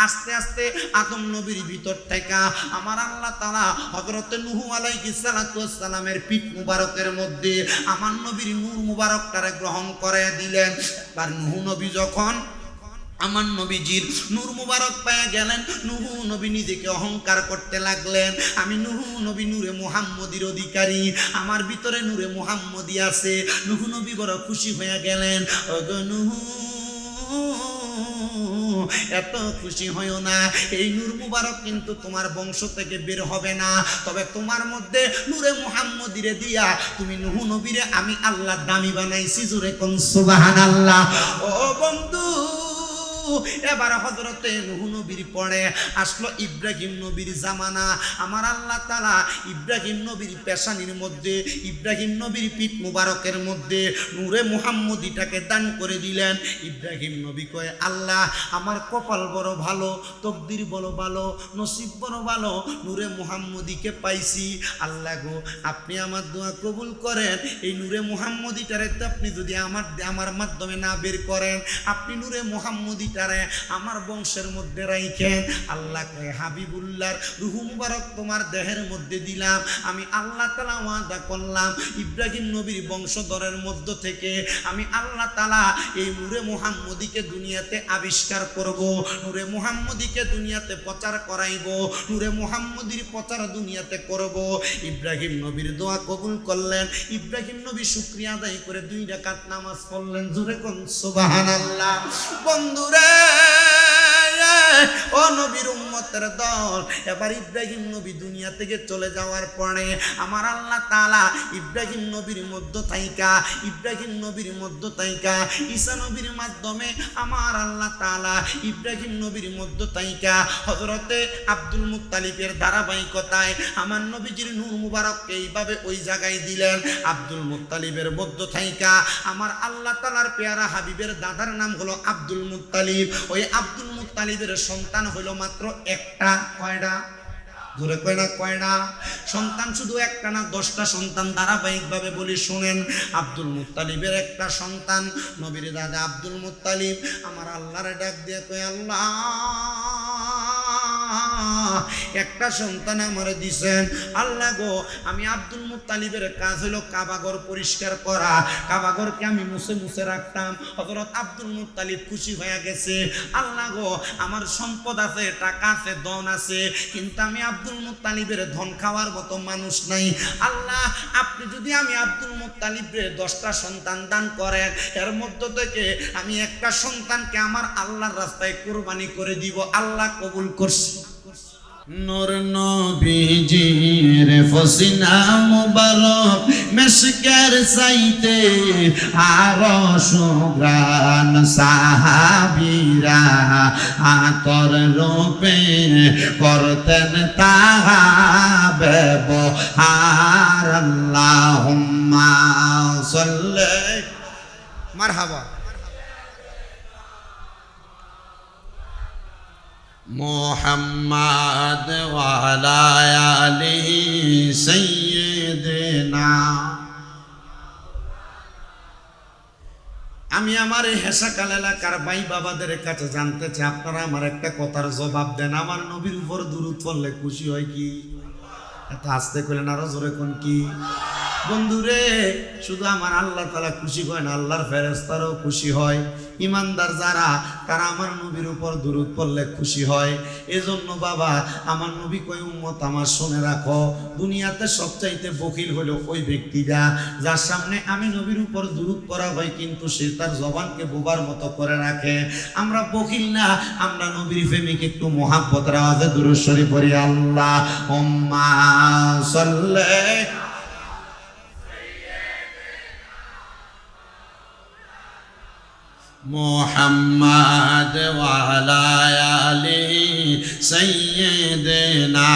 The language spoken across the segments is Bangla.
আস্তে আস্তে আদম নবীর ভিতর থেকে আমার আল্লাহ তাআলা হযরত নূহ আলাইহিস সালাতু ওয়াস সালামের পিঠ মুবারকের মধ্যে আমার নবীর নূর মুবারকটারে গ্রহণ করে দিলেন। আর নূহ নবী যখন আমার নবীজির নূর মুবারক পেয়ে গেলেন, নূহ নবী নিজেকে অহংকার করতে লাগলেন, আমি নূহ নবী নূরে মুহাম্মদীর অধিকারী, আমার ভিতরে নূরে মুহাম্মদী আছে। নূহ নবী বড় খুশি হয়ে গেলেন। ওগো নূহ, এত খুশি হইও না, এই নূর মুবারক কিন্তু তোমার বংশ থেকে বের হবে না, তবে তোমার মধ্যে নূরে মুহাম্মদীরে দিয়া তুমি নূহ নবীরে আমি আল্লাহ দামি বানাইছি। জোরে কোন সুবহানাল্লাহ। ও বন্ধু, এবার হযরতে নূহ নবীর পরে আসলো ইব্রাহিম নবীর জামানা। আমার আল্লাহ তাআলা ইব্রাহিম নবীর পেশানির মধ্যে, ইব্রাহিম নবীর পিঠ মুবারকের মধ্যে নূরে মুহাম্মদীটাকে দান করে দিলেন। ইব্রাহিম নবী কয়, আল্লাহ আমার কপাল বড় ভালো, তকদির বড় ভালো, নসিব বড় ভালো, নূরে মুহাম্মদীকে পাইছি। আল্লাহ গো, আপনি আমার দোয়া কবুল করেন। এই নূরে মুহাম্মদীটারে তো আপনি যদি আমার মাধ্যমে না বের করেন, আপনি নূরে মুহাম্মদী আমার বংশের মধ্যে রাখেন। আল্লাহ কয়, হাবিবুল্লাহর রূহ মুবারক তোমার দেহের মধ্যে দিলাম। আমি আল্লাহ তাআলা ওয়াদা করলাম, ইব্রাহিম নবীর বংশধরের মধ্য থেকে আমি আল্লাহ তাআলা এই নূরে মুহাম্মদীকে দুনিয়াতে আবিষ্কার করব, নূরে মুহাম্মদীকে দুনিয়াতে প্রচার করাইব, নূরে মুহাম্মদীর প্রচার দুনিয়াতে করব। ইব্রাহিম নবীর দোয়া কবুল করলেন। ইব্রাহিম নবী শুকরিয়া আদায় করে 2 রাকাত নামাজ পড়লেন। জোরে কোন সুবহানাল্লাহ। বন্ধুরা, ও নবীর উম্মতের দল, এবার ইব্রাহিম নবী দুনিয়া থেকে চলে যাওয়ার পরে আমার আল্লাহ তাআলা ইব্রাহিম নবীর মধ্য থাইকা, ইব্রাহিম নবীর মধ্য থাইকা ঈসা নবীর মাধ্যমে আমার আল্লাহ তাআলা ইব্রাহিম নবীর মধ্য থাইকা হযরতে আব্দুল মুত্তালিবের ধারাবাহিকতায় আমার নবীজির নূর মুবারককে এইভাবে ওই জায়গায় দিলেন। আব্দুল মুত্তালিবের মধ্য থাইকা আমার আল্লাহ তাআলার পেয়ারা হাবিবের দাদার নাম হলো আব্দুল মুত্তালিব। ওই আব্দুল মুত্তালিবের সন্তান হইল মাত্র একটা। কয়টা? ধরে কয় না, কয়টা সন্তান? শুধু একটা না, 10টা সন্তান। ধারাবাহিকভাবে বলি শুনেন। আব্দুল মুত্তালিবের একটা সন্তান, নবীর দাদা আব্দুল মুত্তালিব আমার আল্লাহরে ডাক দিয়ে কয়, আল্লাহ একটা সন্তান আমারে দিছেন। আল্লাহ গো, আমি আব্দুল মুত্তালিবের কাজ হলো কাবাঘর পরিষ্কার করা, কাবাঘরকে আমি মুছে মুছে রাখতাম। হযরত আব্দুল মুত্তালিব খুশি হয়ে গেছে। আল্লাহ গো, আমার সম্পদ আছে, টাকা আছে, ধন আছে, কিন্তু আমি আব্দুল মুত্তালিবের ধন খাওয়ার মতো মানুষ নাই। আল্লাহ, আপনি যদি আমি আব্দুল মুত্তালিবের 10টা সন্তান দান করেন, এর মধ্য থেকে আমি একটা সন্তানকে আমার আল্লাহর রাস্তায় কুরবানি করে দিব। আল্লাহ কবুল করছে। নূর নবীজির ফসিনা মুবারক মেশকের চাইতে আরো সুগ্রান, সাহাবীরা আতর রূপে করতেন তাহা ব্যবহার। আল্লাহুম্মা সাল্লি মারহাবা মুহাম্মাদ ওয়া আলা আলি সাইয়্যিদিনা। আমি আমার এই হেসাকাল এলাকার ভাই বাবাদের কাছে জানতে চাই, আপনারা আমার একটা কথার জবাব দেন। আমার নবীর উপর দুরূদ পড়লে খুশি হয় কি? এত আস্তে কইলেন, আরো জোরে কোন কি? বন্ধুরে, শুধু আমার আল্লাহ তাআলা খুশি হয় না, আল্লাহর ফেরেশতারাও খুশি হয়। ইমানদার যারা, তারা আমার নবীর উপর দুরূদ পড়লে খুশি হয়। এজন্য বাবা, আমার নবী কই, উম্মত আমার শুনে রাখো, দুনিয়াতে সবচাইতে বখিল হলো ওই ব্যক্তিটা যার সামনে আমি নবীর উপর দুরূদ পড়া হয় কিন্তু সে তার জবানকে বোবার মতো করে রাখে। আমরা বখিল না, আমরা নবীর প্রেমিক। একটু মুহাব্বতের আওয়াজে দুরূদ শরীফ পড়ি। আল্লাহুম্মা সাল্লি মুহাম্মাদ ওয়া আলা আলি সাইয়্যিদিনা।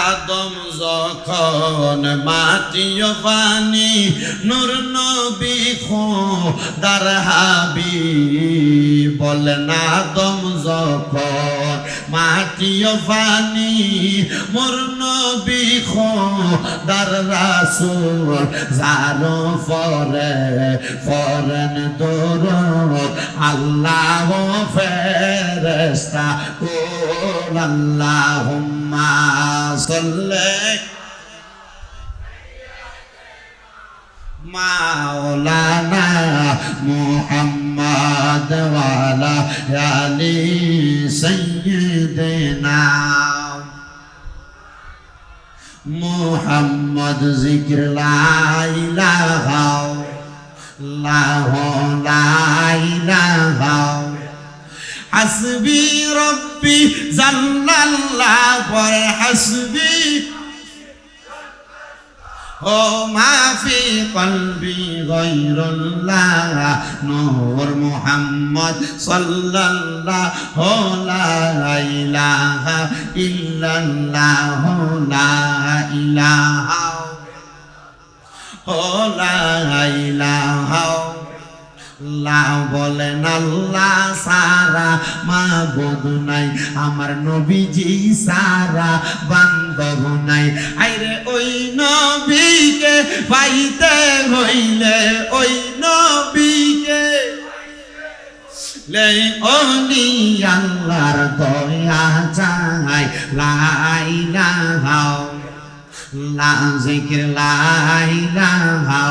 আদম যখন মাটি পানি, নূর নবী খোদার হাবিব বলেন আদম যখন মাটিও পানি মোর নবী খোদার রাসূল জানো পরে ফরেন দরুদ আল্লাহ ফেরেশতা কুল আল্লাহুম্মা সাল্লি মাওলানা মুহাম্মদ ওয়ালা আলি সাইয়্যিদিনা মুহাম্মদ জিকির লা ইলাহা লা ইলাহা হাসবি রব্বি জাল্লাল্লাহ পরে হাসবি ও মাফি কলবি গায়রুল্লাহ নূর মুহাম্মদ সাল্লাল্লাহু লা ইলাহা ইল্লাল্লাহ লা ইলাহা ও লা ইলাহা লা বলেন আল্লাহ সারা মাবুদ নাই আমার নবীজি সারা বান্দব নাই আইরে ওই নবীকে পাইতে হইলে ওই নবীকে লে ওলি আল্লাহর দয়া চাই লা ইলাহা লা জিকির লা ইলাহা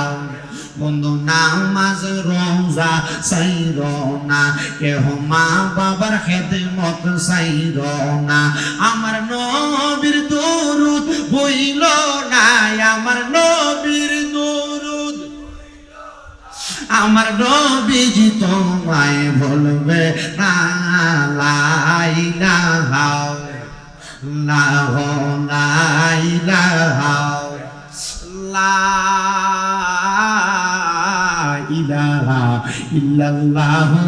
বন্ধু নামাজ রোজা সাইরো না কেহ মা বাবার খেদমত সাইরো না আমার নবীর দরুদ বইল না আমার নবীর দরুদ আমার নবীজি তোমায় বলবে না লা ইলাহা লা ইলাহা লা ইলাহা ইল্লাল্লাহু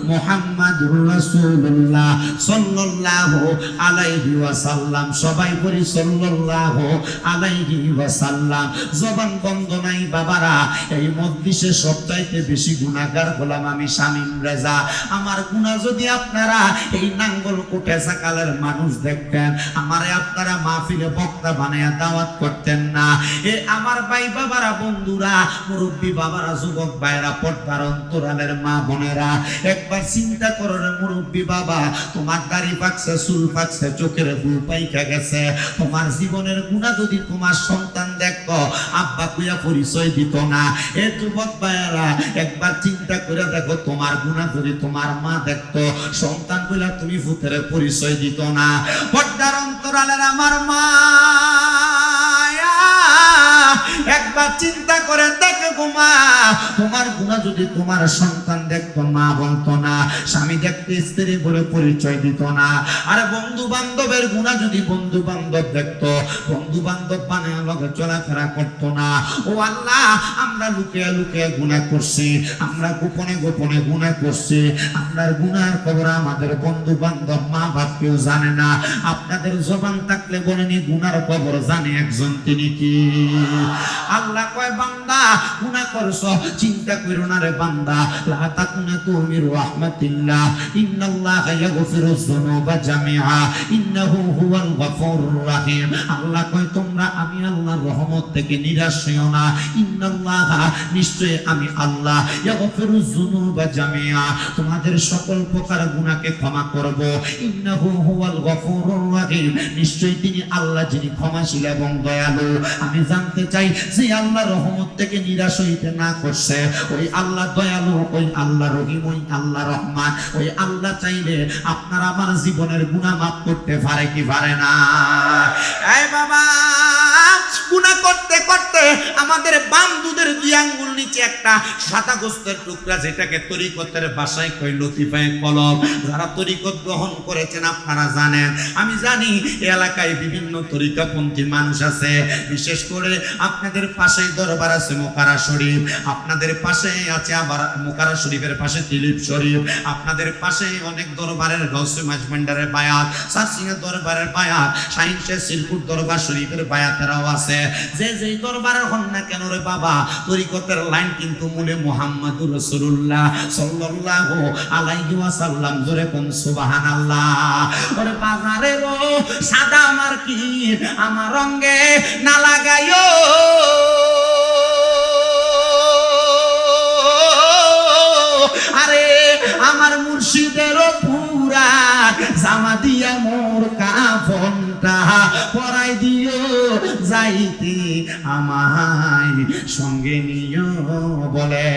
মুহাম্মাদুর রাসূলুল্লাহ সাল্লাল্লাহু আলাইহি ওয়াসাল্লাম সবাই পড়ি সাল্লাল্লাহু আলাইহি ওয়াসাল্লাম জবান বন্ধ নাই বাবারা এই মজলিসে সবচাইতে বেশি গুনাহগার হলাম আমি শামীম রেজা আমার গুনাহ যদি আপনারা এই নাঙ্গল কোটে সকালের মানুষ দেখতেন আমারে আপনারা মাহফিলে বক্তা বানায়া দাওয়াত করতেন না এ আমার ভাই বাবারা বন্ধুরা মুরব্বি বাবারা যুবক ভাইরা পর্দার অন্তরালের মা বোনেরা একবার চিন্তা করো রে মুরব্বি বাবা তোমার দাড়ি পাকছে চুল পাকছে চোখের ফুল পাইকা গেছে তোমার জীবনের গুনাহ যদি তোমার সন্তান দেখতো আব্বা কুইয়া পরিচয় দিত না এ যুবক ভাইরা একবার চিন্তা করে দেখো তোমার গুনাহ যদি তোমার মা দেখতো সন্তান কইলা তুমি ফুতের পরিচয় দিত না পর্দার অন্তরালের আমার মা একবার চিন্তা করে দেখো গোমা তোমার গুনাহ যদি তোমার সন্তান দেখতো মা বলতো না স্বামী দেখতে স্ত্রী বলে পরিচয় দিত না আর বন্ধু বান্ধবের গুনাহ যদি বন্ধু বান্ধব দেখতো বন্ধু বান্ধব বানায় লগে চলাফেরা করতো না ও আল্লাহ আমরা লুকিয়ে লুকিয়ে গুনাহ করছি আমরা গোপনে গোপনে গুনাহ করছি আপনার গুনাহের খবর আমাদের বন্ধু বান্ধব মা বাপ কেউ জানে না আপনাদের জবান থাকলে বলেনি গুনার খবর জানে একজন তিনি কি আল্লাহ কয় বান্দা গুনাহ করছো চিন্তা করো না রে বান্দা লা তাকুনাতু মির রাহমাতিল্লাহ ইন্নাল্লাহা ইয়াগফিরুয যুনুবা জামিআ ইন্নাহু হুয়াল গফুরুর রহিম আল্লাহ কয় তোমরা আমি আল্লাহর রহমত থেকে নিরাশ হইও না ইন্নাল্লাহা নিশ্চয় আমি আল্লাহ ইয়াগফিরুয যুনুবা জামিআ তোমাদের সকল প্রকার গুনাহকে ক্ষমা করব ইন্নাহু হুয়াল গফুরুর রহিম নিশ্চয় তিনি আল্লাহ যিনি ক্ষমাশীল এবং দয়ালু আমি জানতে চাই যে আল্লাহ রহমত থেকে নিরাশ হইতে না করছে ওই আল্লাহ দয়ালু ওই আল্লাহ রহিম ওই আল্লাহ রহমান ওই আল্লাহ চাইলে আপনার আমার জীবনের গুনাহ মাফ করতে পারে কি পারে না এই বাবা গুনাহ করতে করতে আমাদের বাম দুধের দুই আঙ্গুল নিচে একটা সাদা গোস্তের টুকরা যেটাকে তরিকতের ভাষায় কই লতিফায়ে কলব যারা তরিকত গ্রহণ করেছেন আপনারা জানেন আমি জানি এই এলাকায় বিভিন্ন তরিকাপন্থী মানুষ আছে বিশেষ করে আপনি আপনাদের পাশেই দরবার আছে মোকারা শরীফ, আপনাদের পাশে আছে আবার মোকারা শরীফের পাশে তিলিপ শরীফ, আপনাদের পাশে অনেক দরবারের গৌসে মাঝভান্ডারের বায়াত, সারসিংহের দরবারের বায়াত, শাহিনশাহ সিরকুট দরবার শরীফের বায়াতেরাও আছে। যে যেই দরবারের হন না কেন রে বাবা, তরিকতের লাইন কিন্তু মূলে মুহাম্মাদুর রাসূলুল্লাহ সাল্লাল্লাহু আলাইহি ওয়াসাল্লাম। জোরে কোন সুবহানাল্লাহ। ওরে বাজারে রো সাদা মার্কিট আমার রঙে না লাগাইও, আরে আমার মুর্শিদেরও পুরা জামা দিয়া মোর কাফনটা পরাই দিও, যাইতে আমায় সঙ্গে নিও বলে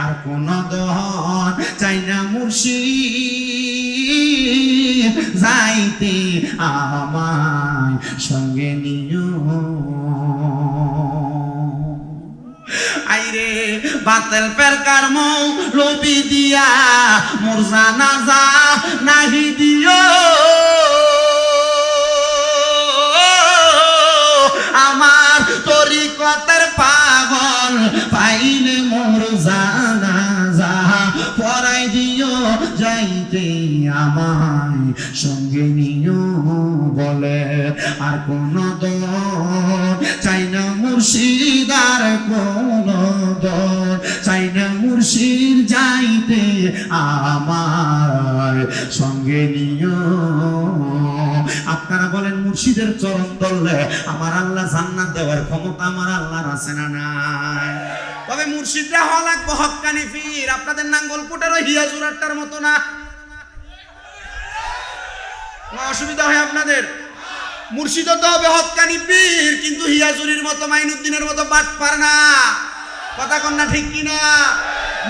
আর কোন দহন চাই না মুর্শিদ, যাইতে আমায় সঙ্গে নিও। আইরে বাতেল পেরকার মৌলবি দিয়া মোর জানাজা নাহি দিও, আমার তরিকতের পাগল পাইলে মোর জানাজা পরাই দিও, যাইতে আমায় সঙ্গে নিও বলে আর কোন দর চাই না মুর্শিদ, আর কোন দর চাই না মুর্শিদ, যাইতে আমার সঙ্গে নিও। আপনারা বলেন মুর্শিদের চরণ ধরলে আমার আল্লাহ জান্নাত দেওয়ার ক্ষমতা আমার আল্লাহর আছে না নাই? তবে মুর্শিদরা হওয়া লাগবে হক্কানি পীর। আপনাদের নাঙ্গলকোটের ওই হিয়াজুরাটার মতো না, অসুবিধা হয় আপনাদের? মুর্শিদ তো হবে হক্কানি পীর, কিন্তু হিয়াজুরির মতো মাইনুদ্দিনের মতো বাটপার না। কথা কন না ঠিক কিনা?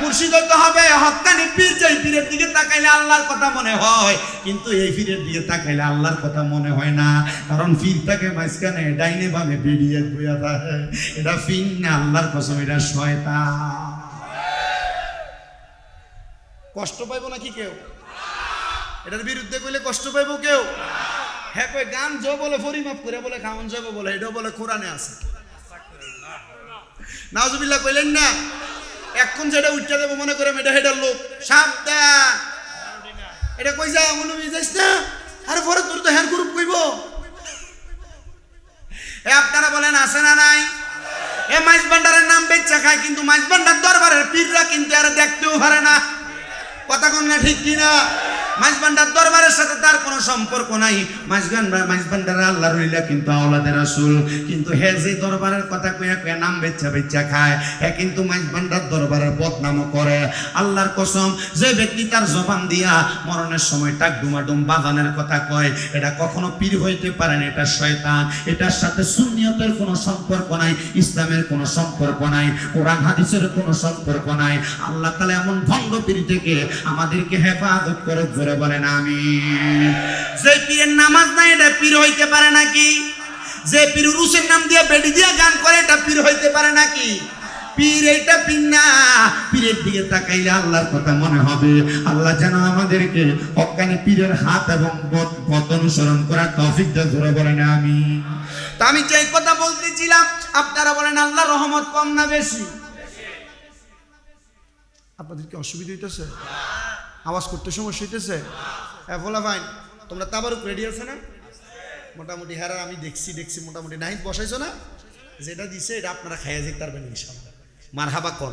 মুর্শিদ তো হবে হক্কানি পীর, যে পীরের দিকে তাকাইলে আল্লাহর কথা মনে হয়, কিন্তু এই পীরের দিকে তাকাইলে আল্লাহর কথা মনে হয় না। কারণ পীরটাকে মাঝখানে ডাইনে বামে বেরিয়ে বইয়া থাকে, এটা পীর না, আল্লাহর কসম এটা শয়তান। কষ্ট পাইবো নাকি কেউ? এটার বিরুদ্ধে কইলে কষ্ট পাইবো কেউ? হ্যাঁ কই গান জো বলে পরিমাপ করে বলে খাওন যাবো বলে, এটাও বলে কোরআনে আছে। নাউজুবিল্লাহ কইলেন না? এখন যেটা উঠতে দেবো মনে করে এটা হেডার লোক, সাবধান। এটা কই যা মনে যাইস না, আরে পরে তোর তো হ্যার গ্রুপ কইব। এ আপনারা বলেন আছে না নাই? এ মাইজ ভান্ডারের নাম বেচা খায়, কিন্তু মাইজ ভান্ডার দরবারের পীররা কিন্তু আর দেখতেও পারে না। কথা কন না ঠিক কিনা? মাইজ ভান্ডার দরবারের সাথে তার কোনো সম্পর্ক নাই। মাইজ ভান্ডার আল্লাহর লীলা, কিন্তু আওলাদের রাসূল। কিন্তু হে যে দরবারের কথা কইয়া কইয়া নাম বেচা খায়, হে কিন্তু মাইজ ভান্ডার দরবারের বদনামও করে। আল্লাহর কসম, যে ব্যক্তি তার জবান দিয়া মরণের সময় টাক ডুমাডুম বাজানের কথা কয়, এটা কখনো পীর হইতে পারে না, এটা শয়তান। এটার সাথে সুন্নিয়তের কোনো সম্পর্ক নাই, ইসলামের কোনো সম্পর্ক নাই, কোরআন হাদিসের কোনো সম্পর্ক নাই। আল্লাহ তাআলা এমন ভণ্ড পীর থেকে আমাদেরকে হেফাজত করে। বলেন আমিন। যে পীরের নামাজ নাই এটা পীর হইতে পারে নাকি? যে পীর উরুসের নাম দিয়ে বেডি দিয়ে গান করে এটা পীর হইতে পারে নাকি? পীর এইটা পীর না। পীরের দিকে তাকাইলে আল্লাহর কথা মনে হবে। আল্লাহ যেন আমাদেরকে হক্কানি পীরের হাত এবং পথ অনুসরণ করার তৌফিক দান করে। বলেন আমিন। তো আমি যে কথা বলতেছিলাম, আপনারা বলেন আল্লাহর রহমত কম না বেশি? আপনাদের কি অসুবিধা হইতেছে? আওয়াজ করতে সমস্যা হইতেছে? হ্যাঁ বলা ভাই, তোমরা তাবারুক রেডি আছে না? মোটামুটি হ্যাঁ আমি দেখছি মোটামুটি নাহিদ বসাইছো না? যেটা দিছে এটা আপনারা খাইয়া যেতে পারবেন ইনশাআল্লাহ। মারহাবা কর।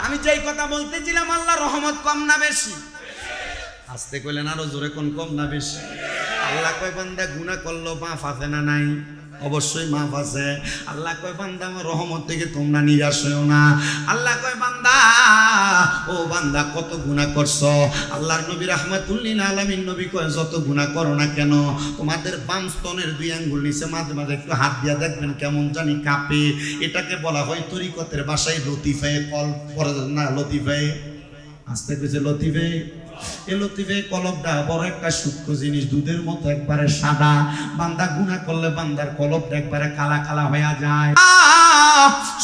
আমি যেই কথা বলতেছিলাম, আল্লাহ রহমত কম না বেশি? আস্তে কইলেন আরো জোরে কোন, কম না বেশি? আল্লাহ কয় বান্দা গুনাহ করলো মাফ আছে না নাই? অবশ্যই মাফ আছে। আল্লাহ কয় বান্দা আমার রহমত থেকে তোমরা নিরাশ হইও না। আল্লাহ কয় বান্দা, ও বান্দা কত গুনাহ করছো। আল্লাহর নবী রাহমাতুল লিল আলামিন নবী কয় যত গুনাহ করো না কেন, তোমাদের বাম স্তনের দুই আঙ্গুল নিচে মাঝে মাঝে একটু হাত দিয়া দেখবেন কেমন জানি কাঁপে। এটাকে বলা হয় তরিকতের ভাষায় লতিফে। কল পড়ে না লতিফে, আস্তে কইছে লতিফে। এই লতিফে কলবটা বড় একটা সূক্ষ্ম জিনিস, দুধের মতো একবারে সাদা। বান্দা গুনাহ করলে বান্দার কলবটা একবারে কালা কালা হয়ে যায়।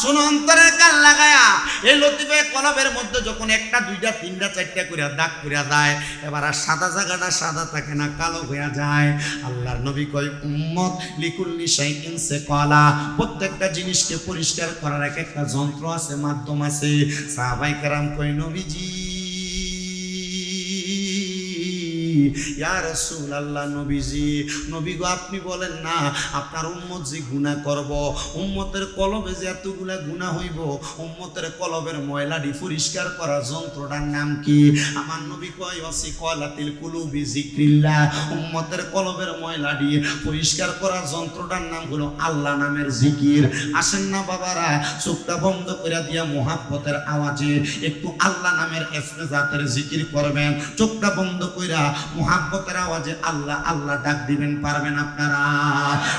শোনো, অন্তরের কান লাগায়া এই লতিফে কলবের মধ্যে যখন একটা দুইটা তিনটা চারটা করে দাগ করে যায়, এবার আর সাদা জায়গাটা সাদা থাকে না, কালো হয়ে যায়। আল্লাহর নবী কয়, উম্মত লিকুল্লি শাইইন সিকালা, প্রত্যেকটা জিনিসকে পরিষ্কার করার এক একটা যন্ত্র আছে, মাধ্যম আছে। সাহাবায়ে কেরাম কয়, নবীজি ইয়া রাসূলুল্লাহ, নবীজি, নবী গো আপনি বলেন না আপনার উম্মত যে গুনাহ করব, উম্মতের কলবে যে এতগুলা গুনাহ হইব, উম্মতের কলবের ময়লাটি পরিষ্কার করার যন্ত্রটার নাম কি? আমার নবী কয়, ওয়াসিকালাতিল কুলুবি যিকরিল্লাহ, উম্মতের কলবের ময়লাটি পরিষ্কার করার যন্ত্রটার নাম হলো আল্লাহ নামের জিকির। আসেন না বাবারা, চোখটা বন্ধ করে দিয়া মুহাব্বতের আওয়াজে একটু আল্লাহ নামের ইসমে জাতের জিকির করবেন। চোখটা বন্ধ কইরা মুহাব্বতের আওয়াজে আল্লাহ আল্লাহ ডাক দিবেন, পারবেন আপনারা?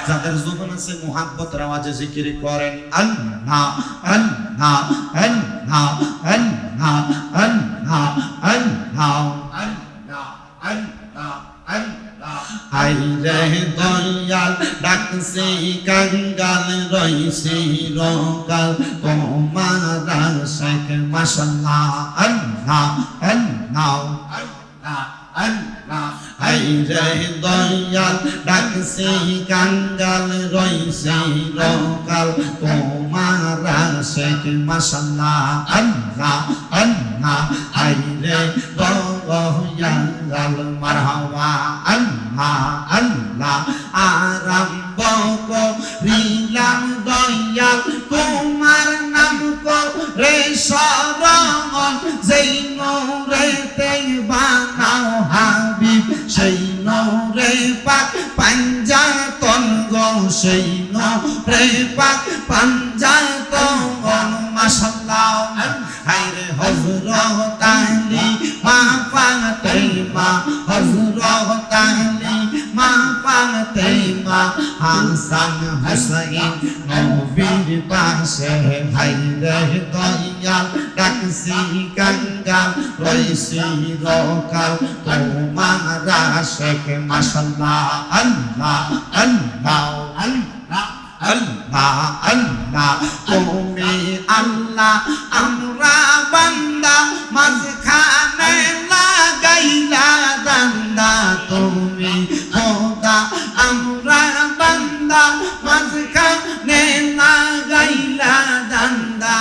যাদের জীবন আছে মুহাব্বতের আওয়াজে জিকির করেন, আল্লাহ আল্লাহ আল্লাহ আল্লাহ আল্লাহ আল্লাহ আল্লাহ আল্লাহ আল্লাহ। আইরে দয়াল ডাকছে কাঙ্গাল, রইছে রকাল তোমার আশিক, মাশাআল্লাহ আল্লাহ আল্লাহ আল্লাহ আল্লাহ। আইরে দয়াল ডাকছে কাঙ্গাল, রইছে রকাল তোমার আশিক, মাশাআল্লাহ আল্লাহ আল্লাহ। আইরে দয়াল মারহাবা আল্লাহ আল্লাহ। আরম্ভ করিলাম দয়াল তোমার নাম করে শরণ, যেই নূরেতে বানাও হাবিব, সেই নূরে পাক পাঞ্জাতন গো, সেই নূরে পাক পাঞ্জাতন, মাশাআল্লাহ। হায়রে হযরত আলী মা ফাতেমা, হযরত আলী মা ফাতেমা, হাসান হুসাইন নবীর পাশে। হায়রে দয়াল ডাকছি কাঙ্গাল, রইছি রকাল তোমার আশিক, মাশাআল্লাহ আল্লাহ আল্লাহ আল্লাহ আল্লাহ আল্লাহ। তুমি আল্লাহ আমরা বান্দা, মাঝখানে লাগাইলা দান্দা। তুমি খোদা আমরা বান্দা, মাঝখানে লাগাইলা দান্দা।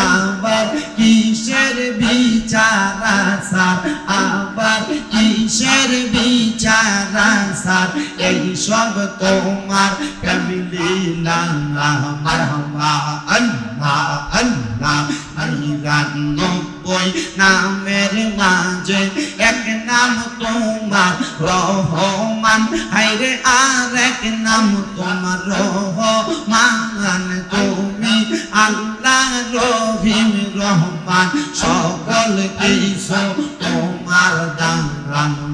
আবার কিসের বিচার আসার, আবার কিসের বিচার আসার, এই সব তোমার কামিলা মারহাবা আল্লাহ আল্লাহ। ৯৯ নামের মাঝে এক নাম তোমার রহমান, হায়রে আর এক নাম তোমার রহমান। তুমি আল্লাহ রহিম রহমান, সকল কিছু তোমার দান,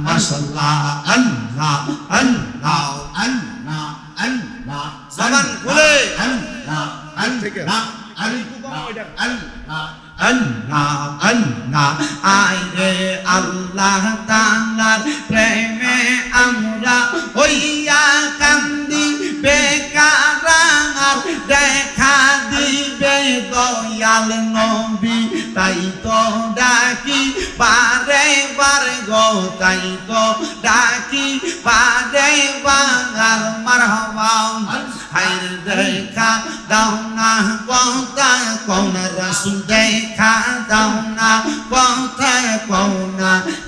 মাশাআল্লাহ আল্লাহ আল্লাহ আল্লাহ আল্লাহ। জবান খুলে আল্লাহ আল্লাহ আল্লাহ আল্লাহ আল্লাহ। আইরে আল্লাহ তাআলার প্রেমে আমরা হইয়া কান্দি, বেকারার দেখা দিবে দয়াল নবী, তাই তো ডাকি বারে বারে গো, তাই তো ডাকি বারে বার, মারহাবা। হায়রে দেখা দাও না কথা কোন রাসূল, দেখা দাও না কথা কোন,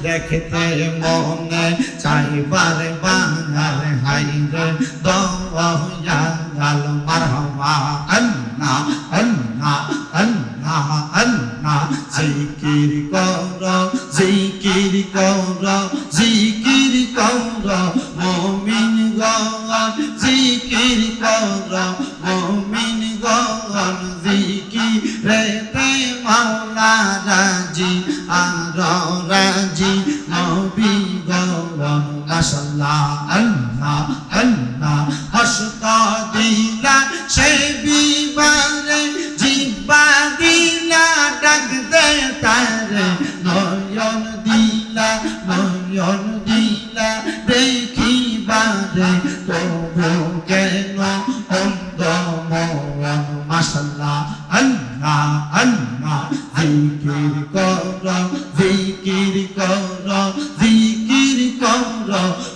দেখতে মনে চাই বারে বার। হায়রে দয়াল মারহাবা আল্লাহ আল্লাহ আল্লাহ আল্লাহ। জিকির করো জিকির করো জিকির করো মুমিন গণ, জিকির করো মুমিন গণ। জিকিরেতে মাওলা রাজি আর রাজি নবী গণ, মাশাআল্লাহ আল্লাহ আল্লাহ। হস্ত দিলা সে বিবারে, জিহ্বা দিলা ডাক দে তারে, নয়ন দিলা নয়ন দিলা দেখিবারে তবু কেন অন্ধ মন মাশাআল্লাহ আল্লাহ আল্লাহ জিকির কর জিকির কর জিকির কর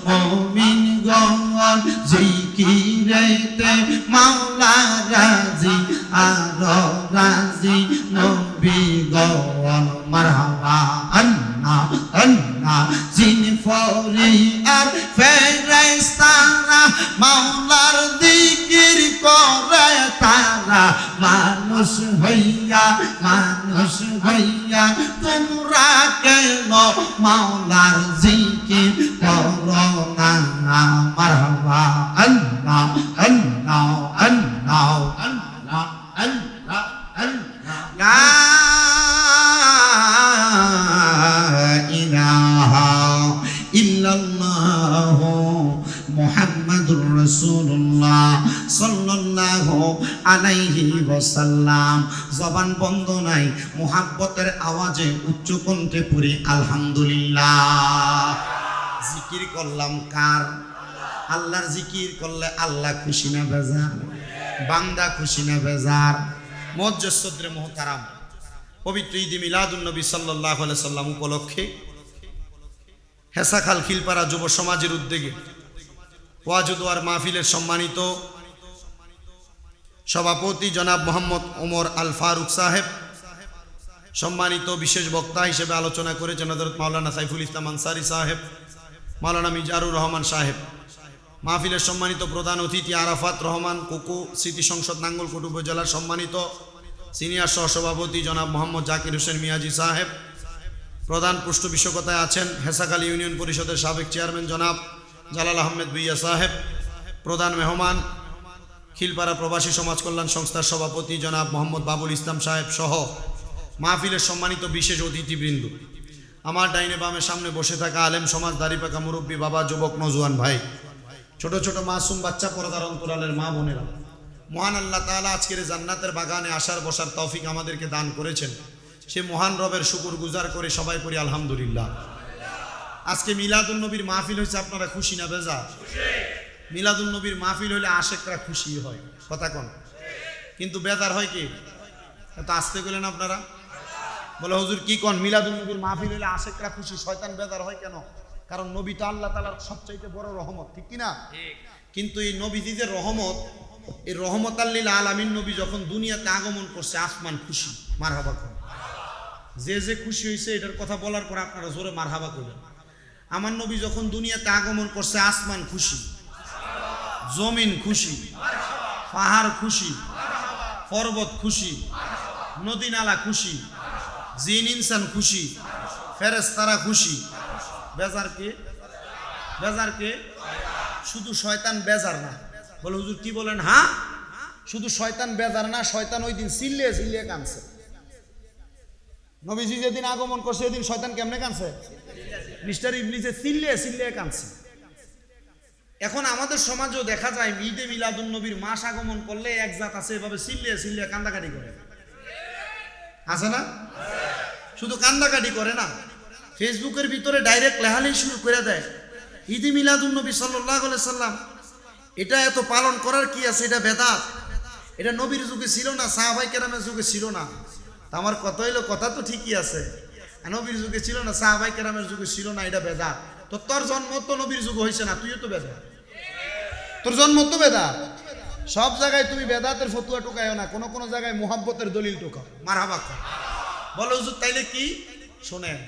মুমিন গণ জিকিরেতে মাওলা রাজি আর রাজি নবী গণ মারহাবা আল্লাহ আল্লাহ জিন ফরিয়াদ ফেরেশতারা মাওলার জিকির করে তারা মানুষ হইয়া তোমরা কেন মাওলার জিকির করো না মারহাবা আল্লাহ আল্লাহ আল্লাহ আল্লাহ আল্লাহ আল্লাহ লা ইলাহা ইল্লাল্লাহ মুহাম্মাদুর রাসূলুল্লাহ সাল্লাল্লাহু আলাইহি ওয়াসাল্লাম। জবান বন্ধ নাই, মুহাব্বতের আওয়াজে উচ্চ কণ্ঠে পড়ি আলহামদুলিল্লাহ। জিকির করলাম কার? আল্লাহর জিকির করলে আল্লাহ খুশি না বেজার? বান্দা খুশি না বেজার? মুআজ্জাজ মুহতারাম, পবিত্র ঈদ মিলাদুন নবী সাল্লাল্লাহু আলাইহি সাল্লাম উপলক্ষে হেসাখাল খিলপাড়া যুব সমাজের উদ্যোগে ওয়াজুদওয়ার মাহফিলের সম্মানিত সভাপতি জনাব মোহাম্মদ ওমর আল ফারুক সাহেব, সম্মানিত বিশেষ বক্তা হিসেবে আলোচনা করেছেন হযরত মাওলানা সাইফুল ইসলাম আনসারী সাহেব, মাওলানা মিজানুর রহমান সাহেব। মাহফিলের সম্মানিত প্রধান অতিথি আরাফাত রহমান কুকু স্মৃতি সংসদ নাঙ্গলকোট উপজেলার সম্মানিত সিনিয়র সহসভাপতি জনাব মোহাম্মদ জাকির হোসেন মিয়াজি সাহেব। প্রধান পৃষ্ঠপোষকতায় আছেন হেসাখাল ইউনিয়ন পরিষদের সাবেক চেয়ারম্যান জনাব জালাল আহমেদ ভুইয়া সাহেব। প্রধান মেহমান খিলপাড়া প্রবাসী সমাজ কল্যাণ সংস্থার সভাপতি জনাব মোহাম্মদ বাবুল ইসলাম সাহেব সহ মাহফিলের সম্মানিত বিশেষ অতিথিবৃন্দ। আমার ডাইনে বামে সামনে বসে থাকা আলেম সমাজ, দাড়িপাকা মুরব্বী, বাবা, যুবক, নওজোয়ান ভাই, ছোট ছোট মাসুম বাচ্চা, পর্দার অন্তরালের মা বোনেরা, মহান আল্লাহ তাআলা আজকের জান্নাতের বাগানে আসার বসার তৌফিক আমাদেরকে দান করেছেন। সে মহান রবের শুকর গুজার করে সবাই করি আলহামদুলিল্লাহ। আজকে মিলাদুন নবীর মাহফিল হয়েছে, আপনারা খুশি না বেজার? মিলাদুন নবীর মাহফিল হলে আশেকরা খুশি হয়, কথা কোন? কিন্তু বেজার হয় কি? এত আসতে গেলেন আপনারা, বলে হুজুর কি কোন? মিলাদুন নবীর মাহফিল হলে আশেকরা খুশি, শয়তান বেজার হয় কেন? কারণ নবীটা আল্লাহ তাআলার সবচাইতে বড় রহমত, ঠিক কি না? কিন্তু এই নবীজি যে রহমত, এই রহমত লিল আলামিন নবী যখন দুনিয়াতে আগমন করছে, আসমান খুশি, মারহাবা করুন। যে যে খুশি হয়েছে এটার কথা বলার পর আপনারা জোরে মারহাবা করবেন। আমার নবী যখন দুনিয়াতে আগমন করছে, আসমান খুশি, জমিন খুশি, পাহাড় খুশি, পর্বত খুশি, নদী নালা খুশি, জিন ইনসান খুশি, ফেরেশতারা খুশি। বেজার কে? বেজার কে? শুধু শয়তান বেজার না। বলে হুজুর কি বলেন? হ্যাঁ, শুধু শয়তান বেজার না, শয়তান ওই দিন চিল্লিয়ে চিল্লিয়ে কাঁদছে। নবীজি যেদিন আগমন করছে সেদিন শয়তান কেমনে কাঁদছে? মিস্টার ইবলিসে চিল্লিয়ে চিল্লিয়ে কাঁদছে। এখন আমাদের সমাজেও দেখা যায় ঈদে মিলাদুন নবীর মাস আগমন করলে এক জাত আছে এভাবে চিল্লিয়ে চিল্লিয়ে কান্দাকাটি করে, আছে না? শুধু কান্দাকাটি করে না, ফেসবুকের ভিতরে ডাইরেক্ট লেহালেই শুরু করে দেয় ঈদে মিলাদুন নবী সাল্লাল্লাহু আলাইহি সাল্লাম। এটা এত পালন করার কি আছে? এটা বেদাত, এটা নবীর যুগে ছিল না, সাহাবায়ে কেরামের যুগে ছিল না। তা আমার কথা হইলো, কথা তো ঠিকই আছে, নবীর যুগে ছিল না, সাহাবায়ে কেরামের যুগে ছিল না, এটা বেদাত। তো তোর জন্ম তো নবীর যুগে হয়েছে না, তুইও তো বেদাত, তোর জন্ম তো বেদাত। সব জায়গায় তুমি বেদাতের ফতুয়া টোকায়ও না, কোন কোন জায়গায় মুহাব্বতের দলিল টোকাও, মারহাবা কর। বলো হুজুর তাইলে কি? শোনেন,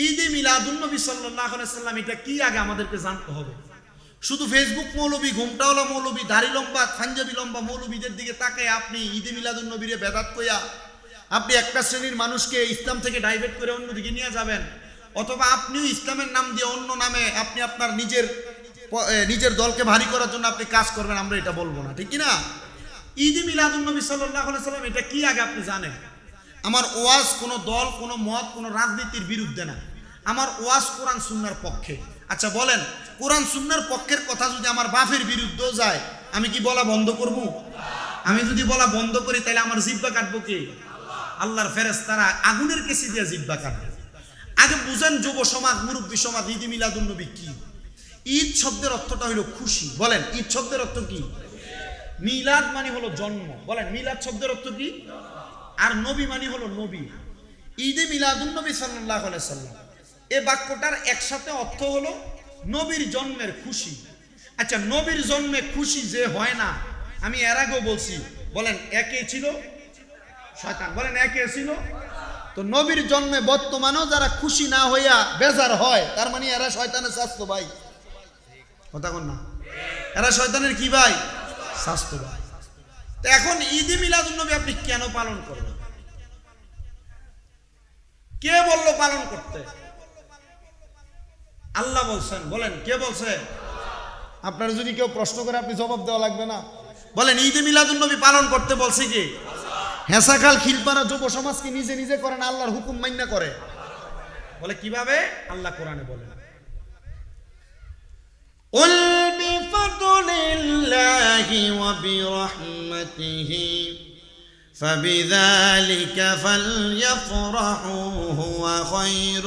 ঈদে মিলাদুন নবী সাল্লাল্লাহু আলাইহি সাল্লাম এটা কি আগে আমাদেরকে জানতে হবে। শুধু ফেসবুক মৌলবী, ঘোমটাওয়ালা মৌলবী, দাড়ি লম্বা, পাঞ্জাবি লম্বা মৌলবীদের দিকে তাকায় আপনি ঈদে মিলাদুন নবীরে বেদাত কইয়া আপনি একটা শ্রেণীর মানুষকে ইসলাম থেকে ডাইভার্ট করে অন্যদিকে নিয়ে যাবেন, অথবা আপনিও ইসলামের নাম দিয়ে অন্য নামে আপনি আপনার নিজের দলকে ভারী করার জন্য আপনি কাজ করবেন, আমরা এটা বলবো না, ঠিক কি না? ঈদে মিলাদুন নবী সাল্লাল্লাহু আলাইহি সাল্লাম এটা কি আগে আপনি জানেন। আমার ওয়াজ কোনো দল, কোনো মত, কোনো রাজনীতির বিরুদ্ধে না, আমার ওয়াজ কোরআন সুন্নাহর পক্ষে। আচ্ছা বলেন, কোরআন সুন্নাহর পক্ষের কথা যদি আমার বাপের বিরুদ্ধেও যায়, আমি কি বলা বন্ধ করব? আমি যদি বলা বন্ধ করি তাহলে আমার জিহ্বা কাটবো কে? আল্লাহর ফেরেশতারা আগুনের কেসি দিয়ে জিহ্বা কাটবে। আগে বুঝেন যুব সমাজ, মুরব্বী সমাজ, ঈদ মিলাদুন নবী কি? ঈদ শব্দের অর্থটা হলো খুশি। বলেন ঈদ শব্দের অর্থ কি? মিলাদ মানে হলো জন্ম। বলেন মিলাদ শব্দের অর্থ কি? আর নবী মানে হলো নবী। ঈদে মিলাদুন নবী সাল্লাল্লাহু আলাইহি সাল্লাম, এই বাক্যটার একসাথে অর্থ হলো নবীর জন্মের খুশি। আচ্ছা, নবীর জন্মে খুশি যে হয় না, আমি এর আগেও বলছি, বলেন একে ছিল শয়তান। বলেন একে ছিল। তো নবীর জন্মে বর্তমানেও যারা খুশি না হইয়া বেজার হয়, তার মানে এরা শয়তানের স্বাস্থ্য ভাই। কথা কন না, এরা শয়তানের কি ভাই? স্বাস্থ্য ভাই। তো এখন ঈদে মিলাদুন নবী আপনি কেন পালন করবেন? কে বললো পালন করতে? আল্লাহ বলছেন। বলেন কে বলছে? আপনার যদি কেউ প্রশ্ন করে আপনি জবাব দেওয়া লাগবে না। বলেন ঈদে মিলাদুন নবী পালন করতে বলছে কি? হেসাকাল খিলপাড়া যুব সমাজ কি নিজে নিজে করে না আল্লাহর হুকুম মান্য করে? বলে কিভাবে? আল্লাহ কোরআনে বলেন, قل بفضل الله وبرحمته فبذلك فليفرحوا هو خير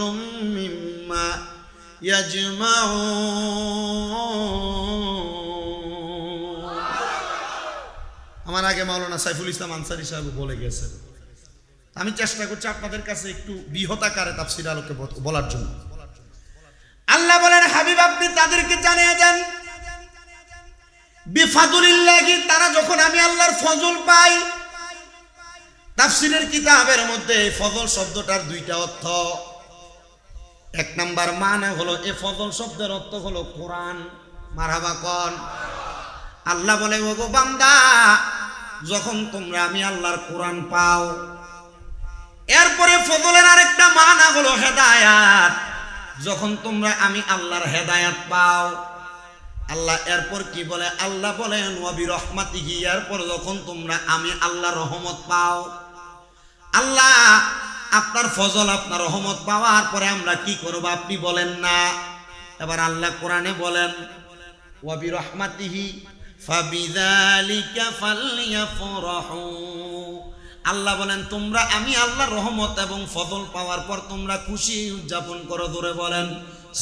مما يجمعون। আমার আগে মাওলানা সাইফুল ইসলাম আনসারী সাহেব বলে গেছেন, আমি চেষ্টা করছি আপনাদের কাছে একটু বৃহৎ আকারে তাফসীর আলোকে বলার জন্য। আল্লাহ বলেন, হাবিব আপনি তাদেরকে জানিয়ে দেন, বিফাদুলিল্লাহি, তারা যখন আমি আল্লাহর ফজল পাই। তাফসীরের কিতাবের মধ্যে ফজল শব্দটার দুইটা অর্থ। এক নাম্বার মানে হলো এই ফজল শব্দের অর্থ হলো কোরআন। মারহাবা কোন। আল্লাহ বলে, ওগো বান্দা, যখন তোমরা আমি আল্লাহর কোরআন পাও। এরপরে ফজলের আরেকটা মানা হলো হেদায়াত। যখন তোমরা আমি আল্লাহর হেদায়াত পাও। আল্লাহ এরপর কি বলে? আল্লাহ বলেন ওয়া বিরহমাতিহি, এরপর যখন তোমরা আমি আল্লাহর রহমত পাও। আল্লাহ আপনার ফজল, আপনার রহমত পাওয়ার পরে আমরা কি করব আপনি বলেন না। এবার আল্লাহ কোরআনে বলেন, ওয়া বিরহমাতিহি ফাবিযালিকা ফালইয়াফরাহু। আল্লাহ বলেন তোমরা আমি আল্লাহর রহমত এবং ফজল পাওয়ার পর তোমরা খুশি উদযাপন করো। ধরে বলেন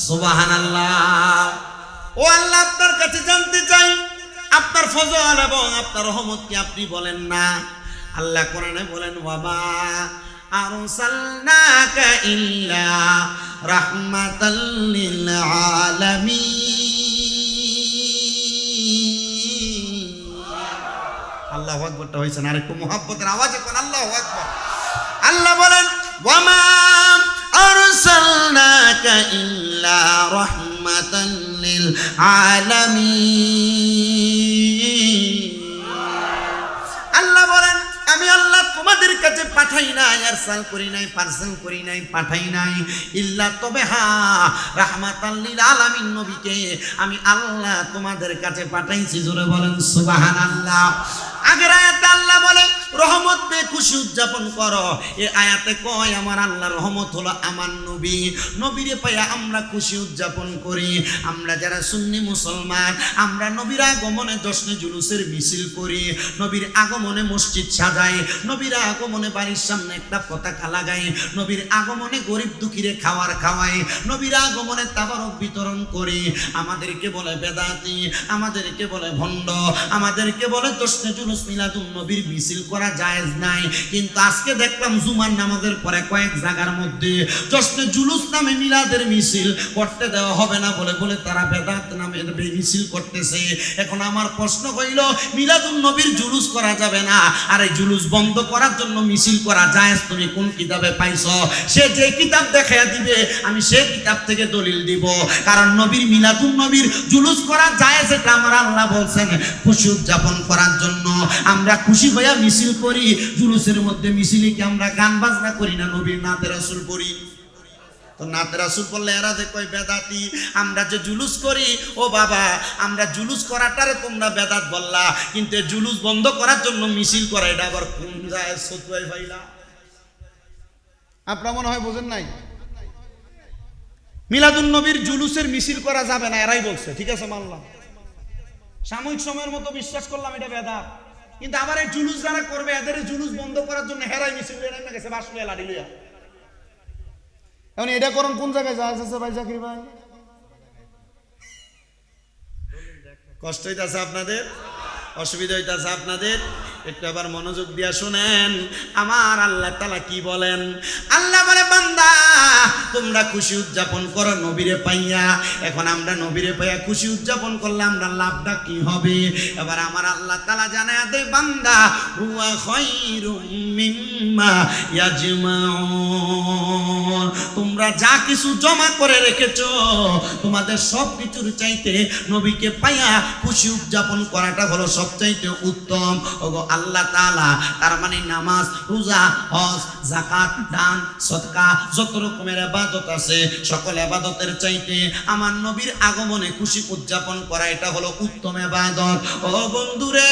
সুবহানাল্লাহ। ও আল্লাহ, আপনার কাছে জানতে চাই আপনার ফজল এবং আপনার রহমত কি আপনি বলেন না? আল্লাহ কোরআনে বলেন, ওয়ামা আরসালনাকা ইল্লা রাহমাতাল লিল আলামিন। আল্লাহু আকবারটা হইছে না? আরেকটু মুহাব্বতের আওয়াজে কোন আল্লাহু আকবার। আল্লাহ বলেন, ওয়ামা আরসালনাকা ইল্লা রাহমাতাল লিল আলামিন। আল্লাহ বলেন, আমি আল্লাহ তোমাদের কাছে পাঠাই নাই, আরসাল করি নাই, পার্সেল করি নাই, পাঠাই নাই, ইল্লা তবে হ্যাঁ রাহমাতাল লিল আলামিন, নবীকে আমি আল্লাহ তোমাদের কাছে পাঠাইছি। জোরে বলেন সুবহানাল্লাহ। আগের আয়াতে আল্লাহ বলে রহমত পেয়ে খুশি উদযাপন করো। এই আয়াতে কয় আমার আল্লাহ রহমত হলো আমার নবী। নবীরে পাইয়া আমরা খুশি উদযাপন করি। আমরা যারা সুন্নি মুসলমান, আমরা নবীর আগমনে জশ্নে জুলুসের মিছিল করি, নবীর আগমনে মসজিদ সাজাই, নবীর আগমনে বাড়ির সামনে একটা পতাকা লাগাই, নবীর আগমনে গরিব দুঃখীরে খাওয়ার খাওয়াই, নবীর আগমনে তাবারক বিতরণ করি। আমাদেরকে বলে বেদাতি, আমাদেরকে বলে ভণ্ড, আমাদেরকে বলে জশ্নে জুলুস মিলাদুন নবীর মিছিল করা জায়েজ নাই। কিন্তু আজকে দেখলাম জুমার নামাজের পরে কয়েক জায়গার মধ্যে জশ্নে জুলুস নামে মিলাদের মিছিল করতে দেওয়া হবে না বলে বলে তারা বেদাত নামে মিছিল করতেছে। এখন আমার প্রশ্ন হইল, মিলাদুন নবীর জুলুস করা যাবে না, আর এই জুলুস বন্ধ করার জন্য মিছিল করা জায়েজ তুমি কোন কিতাবে পাইছো? সে যে কিতাব দেখাইয়া দিবে আমি সেই কিতাব থেকে দলিল দিব। কারণ নবীর মিলাদুন নবীর জুলুস করা জায়েজ, এটা আমার আল্লাহ বলছেন খুশি উদযাপন করার জন্য। আমরা খুশি হইয়া মিছিল করি, জুলুসের মধ্যে মিছিলে কি আমরা গান বাজনা করি না? নবীর নাতে রাসূল পড়ি। তো নাতে রাসূল বললে এরা যে কয় বেদাতি। আমরা যে জুলুস করি, ও বাবা, আমরা জুলুস করাটারে তোমরা বেদাত বললা, কিন্তু জুলুস বন্ধ করার জন্য মিছিল করা এটা আবার কোন যায় সতুয়াই ভাইলা? আপনারা মনে হয় বোঝেন নাই। মিলাদুন নবীর জুলুসের মিছিল করা যাবে না, এরাই বলছে। ঠিক আছে, মানলাম, সাময়িক সময়ের মতো বিশ্বাস করলাম এটা বেদাত। কিন্তু আবার এই জুলুস যারা করবে, এদের জুলুস বন্ধ করার জন্য হেরাই মিছিল নেমে গেছে বাসুলিয়া লাঠি লইয়া। এখন এটা করুন কোন জায়গায় যায় আছে ভাই জাকির ভাই? কষ্ট হইতাছে আপনাদের, অসুবিধা হইতাছে আপনাদের? একটু আবার মনোযোগ দিয়া শুনেন আমার আল্লাহ তাআলা কি বলেন। আল্লাহ বলে, বান্দা তোমরা খুশি উদযাপন করো নবীরে পাইয়া। এখন আমরা নবীরে পাইয়া খুশি উদযাপন করলে আমরা লাভটা কি হবে? এবার আমার আল্লাহ তাআলা জানায়া দেয়, বান্দা হুয়া খায়রুম মিম্মা ইয়াজমাউন, তোমরা যা কিছু জমা করে রেখেছো তোমাদের সব কিছুর চাইতে নবীকে পাইয়া খুশি উদযাপন করাটা হলো সবচাইতে উত্তম। ওগো আল্লাহ তাআলা, তার মানে নামাজ, রোজা, হজ, যাকাত, দান, সদকা, যত রকমের ইবাদত আছে সকল ইবাদতের চাইতে আমার নবীর আগমনে খুশি উদযাপন করা এটা হলো উত্তম ইবাদত। ও বন্ধুরে,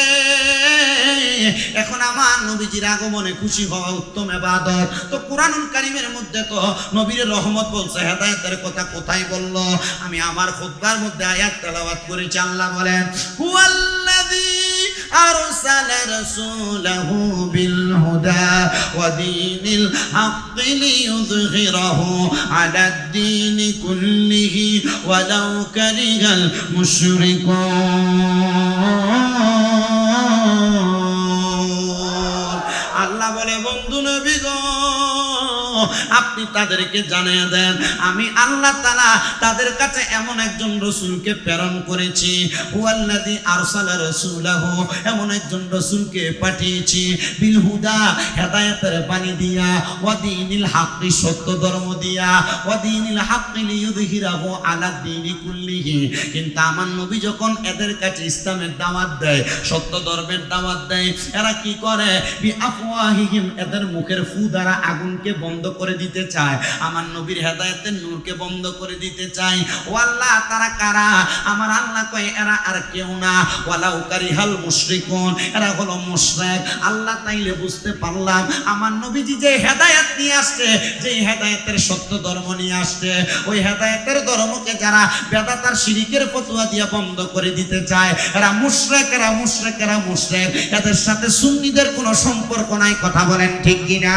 এখন আমার নবীজির আগমনে খুশি হওয়া উত্তম ইবাদত। তো কুরআনুল কারীমের মধ্যে তো নবীর রহমত বলছে, হেদায়েতের কথা কোথায় বললো? আমি আমার খুতবার মধ্যে আয়াত তেলাওয়াত করেছি। আল্লাহ বলেন, হুয়াল্লাযী আরসালা রাসূলাহু বিল হুদা ওয়া দীনিল হাক্কি লিইয়ুযহিরাহু আলাদ দীনি কুল্লিহি ওয়ালাউ কারিহাল মুশরিকুন। আল্লাহ বলে, বন্ধু নবী গো, আপনি তাদেরকে জানিয়ে দেন আমি আল্লাহ তাআলা তাদের কাছে এমন একজন রাসূলকে প্রেরণ করেছি। হুয়াল্লাযী আরসালা রাসূলাহু, এমন একজন রাসূলকে পাঠিয়েছি, বিল হুদা, হেদায়েতের বাণী দিয়া, ওয়া দীনিল হাক্কি, সত্য ধর্ম দিয়া, ওয়া দীনিল হাক্কি লিইয়ুযহিরাহু আলা দীনি কুল্লিহি। কিন্তু আমার নবী যখন এদের কাছে ইসলামের দাওয়াত দেয়, সত্য ধর্মের দাওয়াত দেয়, এরা কি করে? বিআফওয়াহিহিম, এদের মুখের ফু দ্বারা আগুনকে বন্ধ করে দিতে চায়, আমার নবীর হেদায়েতের নূরকে বন্ধ করে দিতে চায়। ও আল্লাহ, তারা কারা? আমার আল্লাহ কয়, এরা আর কেউ না, ওয়ালাউ কারিহাল মুশরিকুন, এরা হলো মুশরিক। আল্লাহ তাইলে বুঝতে পারলাম আমার নবীজি যে হেদায়েত নিয়ে আসছে, যে হেদায়েতের সত্য ধর্ম নিয়ে আসছে, ওই হেদায়েতের ধর্মকে যারা বেদাতার শিরিকের ফতোয়া দিয়ে বন্ধ করে দিতে চায়, এরা মুশরিক, এরা মুশরিক, এরা মুশরিক। এদের সাথে সুন্নিদের কোনো সম্পর্ক নাই। কথা বলেন ঠিক কিনা?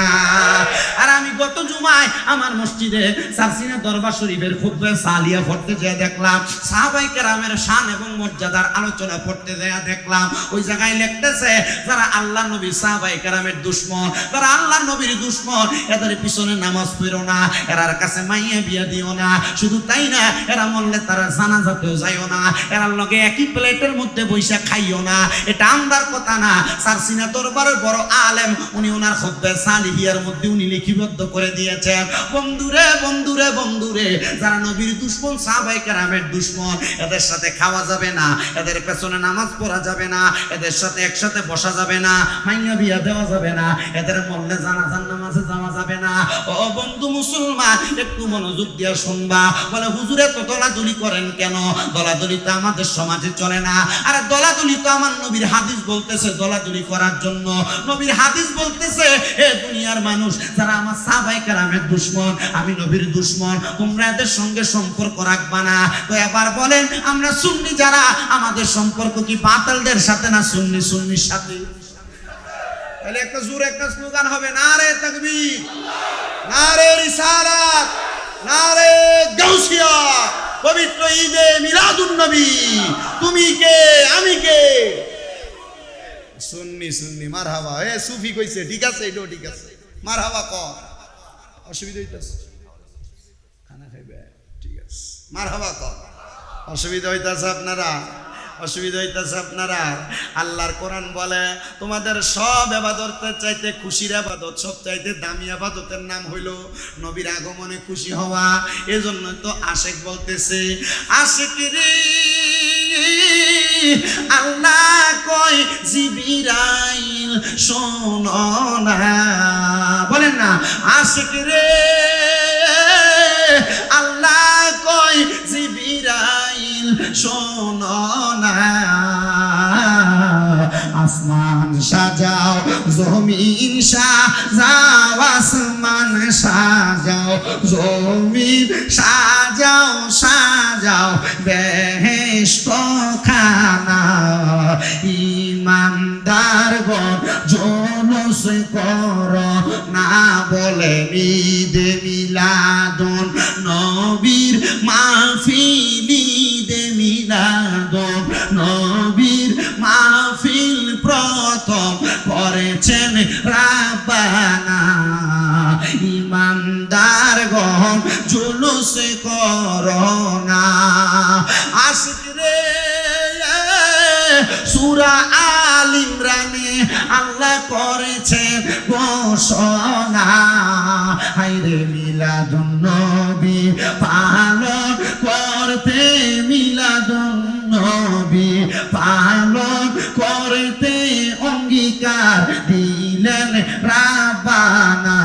আর আমি গত জুমায় আমার মসজিদে সারসিনা দরবার শরীফের খুতবা সালিয়া পড়তে যেয়ে দেখলাম, সাহাবায়ে কেরামের শান এবং মর্যাদার আলোচনা পড়তে যেয়ে দেখলাম, ওই জায়গায় লিখতেছে যারা আল্লাহ নবী সাহাবায়ে কেরামের দুশমন, যারা আল্লাহ নবীর দুশমন, এদের পিছনে নামাজ পড়ো না, এরার কাছে মাইয়া বিয়া দিও না, শুধু তাই না, এরা মরলে তারা জানাজাতেও যাইও না, এরার লগে একই প্লেটের মধ্যে বৈশা খাইও না। এটা আমদার কথা না, সারসিনা দরবারের বড় আলেম, উনি ওনার খুতবা সালিহিয়ার মধ্যে উনি লিপিবদ্ধ করে দিয়েছেন। বন্ধুরে, বন্ধুরে, বন্ধুরে, যারা নবীর দুশমন, সাহাবায়ে কেরামের দুশমন, এদের সাথে খাওয়া যাবে না, এদের পেছনে নামাজ পড়া যাবে না, এদের সাথে একসাথে বসা যাবে না, মাইয়া বিয়া দেওয়া যাবে না, এদের মরলে জানাজার নামাজে যাওয়া যাবে না। ও বন্ধু মুসলমান, একটু মনোযোগ দিয়ে শুনবা। বলে, হুজুরে তো দলাদলি করেন কেন? দলাদলি তো আমাদের সমাজে চলে না। আরে দলাদলি তো আমার নবীর হাদিস বলতেছে দলাদলি করার জন্য। নবীর হাদিস বলতেছে, হে দুনিয়ার মানুষ, যারা আমার সাহাবায়ে কেরামের দুশমন, আমি নবীর দুশমন, তোমরা এদের সঙ্গে সম্পর্ক রাখবা না। তো এবার বলেন, আমরা সুন্নি যারা, আমাদের সম্পর্ক কি বাতিলদের সাথে না সুন্নি সুন্নির সাথে? তাহলে একটা জোরে একটা স্লোগান হবে, নারে তাকবীর, নারে রিসালাত, নারে গাউসিয়া, পবিত্র ঈদে মিলাদুন নবী। তুমি কে, আমি কে? সুন্নি সুন্নি, মারহাবা। এ সুফি কইছে, ঠিক আছে, এটাও ঠিক আছে, মারহাবা ক। অসুবিধা হইতাছে? খানা খাইবে, ঠিক আছে, মারহাবা ক। অসুবিধা হইতাছে আপনারা? অসুবিধা হইতাছে আপনারা? আল্লাহর কোরআন বলে, তোমাদের সব ইবাদতের চাইতে খুশির ইবাদত, সব চাইতে দামি ইবাদতের নাম হইল নবীর আগমনে খুশি হওয়া। এজন্য তো আশিক বলতেছে, আশিক রে আল্লাহ কয় জিবরাইল শোনো না, বলেন না, আশিক রে আল্লাহ কয় জিবরাইল শোনো না, আসমান সাজাও, জমিন সাজাও, আসমান সাজাও, জমিন সাজাও, সাজাও বেহেশত খানা, ইমানদারগণ জলস কর না, বলে ঈদে মিলাদুন জুলুস করো না। আশিক রে সূরা আল ইমরানে আল্লাহ করেছেন ঘোষণা, হায়রে মিলাদুন নবী পালন করতে, মিলাদুন নবী পালন করতে অঙ্গীকার দিলেন রাব্বানা।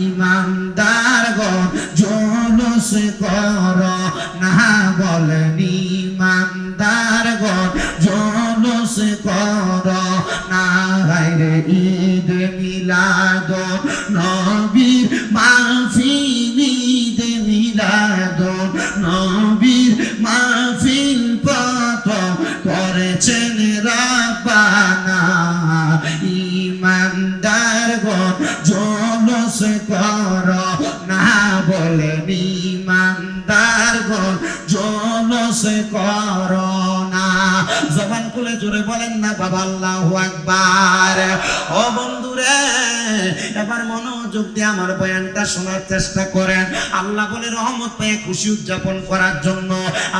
ইমানদারগণ জুলুস করো না, বলেন ইমানদারগণ জুলুস করো না। হায়রে ঈদ মিলাদুন নবীর মাহফিল, ঈদ মিলাদুন নবীর মাহফিল প্রথম করেছেন রাব্বানা। ইমানদারগণ জুলুস করো না, বলেন ইমানদারগণ জুলুস করো না। জবান খুলে জোরে বলেন না বাবা আল্লাহু আকবার। ও বন্ধুরে, এবার মনোযোগ দিয়ে আমার বয়ানটা শোনার চেষ্টা করেন। আল্লাহ বলে রহমত পেয়ে খুশি উদযাপন করার জন্য,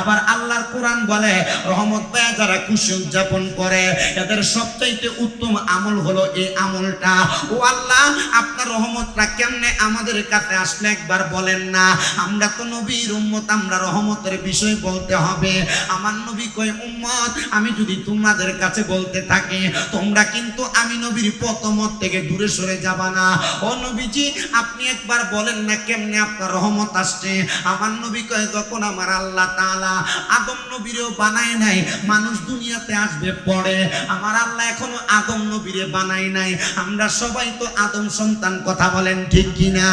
আবার আল্লাহর কোরআন বলে রহমত পেয়ে যারা খুশি উদযাপন করে এদের সবচাইতে উত্তম আমল হলো এই আমলটা। ও আল্লাহ, আপনার রহমতটা কেমনে আমাদের কাছে আসলে একবার বলেন না। আমরা তো নবীর উম্মত, আমরা রহমতের বিষয় বলতে হবে। আমার নবী কয়, উম্মত আমি যদি তোমাদের কাছে বলতে থাকি তোমরা কিন্তু আমি নবীর পথমত থেকে দূরে সরে যাবা না। ও নবীজি, আপনি একবার বলেন না কেমনে আপনার রহমত আসছে। আমার নবী কয়, যখন আমার আল্লাহ তাআলা আদম নবীরেও বানায় নাই, মানুষ দুনিয়াতে আসবে পরে, আমার আল্লাহ এখনো আদম নবীরে বানায় নাই। আমরা সবাই তো আদম সন্তান, কথা বলেন ঠিক কিনা?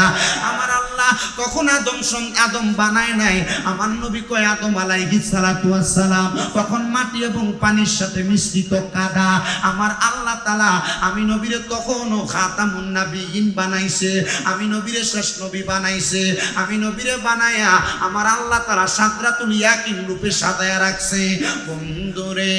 আমার আল্লাহ তখন আদম বানায় নাই। আমার নবী কয়, আদম আলাইহিস সালাতু ওয়াস সালাম তখন মাটি এবং পানির সাথে মিশ্রিত কাদা। আমার আল্লাহ তাআলা আমি নবীরে তখনও খাতামুন নাবিয়িন বানাইছে, আমি নবীরে শেষ নবী বানাইছে। আমি নবীরে বানায়া আমার আল্লাহ তাআলা সাদরাতুল ইয়াকিন রূপে সাজায়া রাখছে। বন্ধুরে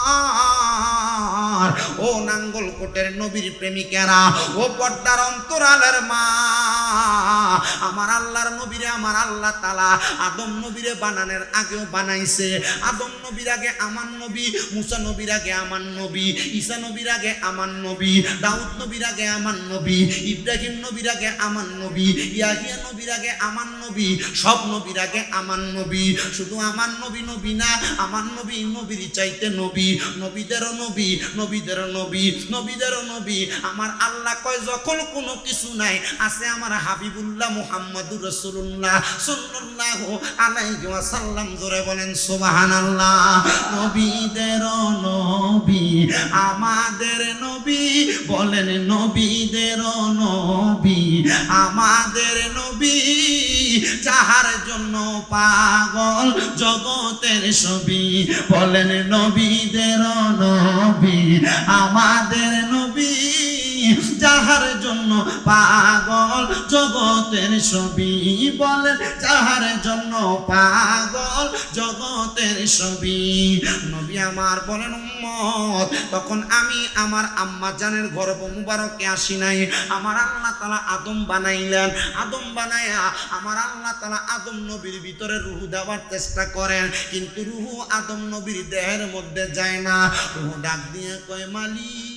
আমার, ও নাঙ্গলকোটের নবীর প্রেমিকেরা, ও পর্দার অন্তরালের মা, আমার আল্লাহর নবীরে আমার আল্লাহ তাআলা আদম নবীরে বানানোর আগেও বানাইছে। আদম নবীর আগে আমার নবী, মুসা নবীর আগে আমার নবী, ঈসা নবীর আগে আমার নবী, দাউদ নবীর আগে আমার নবী, ইব্রাহিম নবীর আগে আমার নবী, ইয়াহিয়া নবীর আগে আমার নবী, সব নবীর আগে আমার নবী। শুধু আমার নবী নবী না, আমার নবী নবীর চাইতে নবী, নবীদেরও নবী, নবীদেরও নবী, নবীদেরও নবী। আমার আল্লাহ কয়, যখন কোনো কিছু নাই আছে আমার হাবিবুল্লাহ মুহাম্মাদুর রাসূলুল্লাহ সাল্লাল্লাহু আলাইহি ওয়াসাল্লাম। জোরে বলেন সুবহানাল্লাহ। নবীদেরও নবী, আমাদের নবী, বলেন নবীদেরও নবী, আমাদের নবী, যাহার জন্য পাগল জগতের সবই, বলেন নবীদেরও নবী, আমাদের নবী, যাহার জন্য পাগল জগতের সবই, বলেন যাহার জন্য পাগল জগতের সবই। নবী আমার বলেন, উম্মত তখন আমি আমার আম্মা জানের গর্ভ মুবারকে আসি নাই। আমার আল্লাহ তাআলা আদম বানাইলেন। আদম বানায়া আমার আল্লাহ তাআলা আদম নবীর ভিতরে রূহ দেওয়ার চেষ্টা করেন, কিন্তু রূহ আদম নবীর দেহের মধ্যে যায় না। রূহ ডাক দিয়ে কয়, মালিক,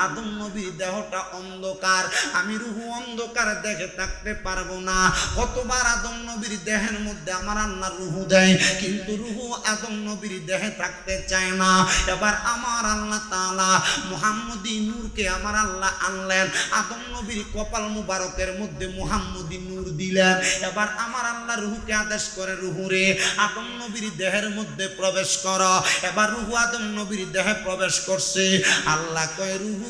আদম নবীর দেহটা অন্ধকার, আমি রূহ অন্ধকার দেখে থাকতে পারবো না। কতবার আদম নবীর দেহের মধ্যে আমার আল্লাহ রূহ দেয়, কিন্তু রূহ আদম নবীর দেহে থাকতে চায় না। এবার আমার আল্লাহ তাআলা মুহাম্মদী নূরকে আমার আল্লাহ আনলেন, আদম নবীর কপাল মুবারকের মধ্যে মুহাম্মদী নূর দিলেন। এবার আমার আল্লাহ রূহকে আদেশ করে, রূহ রে আদম নবীর দেহের মধ্যে প্রবেশ কর। এবার রূহ আদম নবীর দেহে প্রবেশ করছে। আল্লাহ কয়, রূহ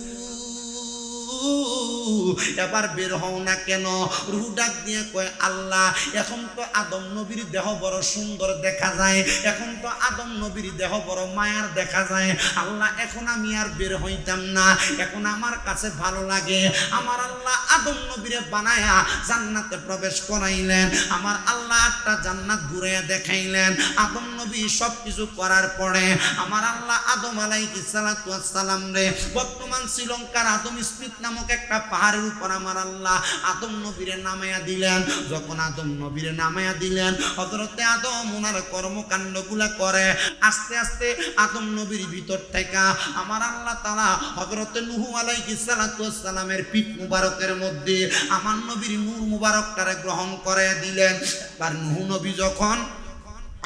এবার বের হও না কেন? রূহ ডাক দিয়ে কয়, আল্লাহ এখন তো আদম নবীর দেহ বড় সুন্দর দেখা যায়, এখন তো আদম নবীর দেহ বড় মায়ার দেখা যায়। আল্লাহ এখন আমি আর বের হইতাম না, এখন আমার কাছে ভালো লাগে। আমার আল্লাহ আদম নবীরে বানায়া জান্নাতে প্রবেশ করাইলেন। আমার আল্লাহ একটা জান্নাত ঘুরাইয়া দেখাইলেন। আদম নবী সব কিছু করার পরে আমার আল্লাহ আদম আলাইহিস সালাতু ওয়াস সালাম রে বর্তমান শ্রীলঙ্কার আদম স্মিথ নামক একটা পাহাড়ের উপর আমার আল্লাহ আদম নবীরে নামায়া দিলেন। যখন আদম নবীরে নামায়া দিলেন, হযরতে আদম ওনার কর্মকাণ্ডগুলা করে। আস্তে আস্তে আদম নবীর ভিতর থেকে আমার আল্লাহ তাআলা হযরতে নূহ আলাইহিস সালাতু ওয়াস সালামের পিঠ মুবারকের মধ্যে আমার নবীর নূর মুবারকটারে গ্রহণ করে দিলেন। এবার নূহ নবী যখন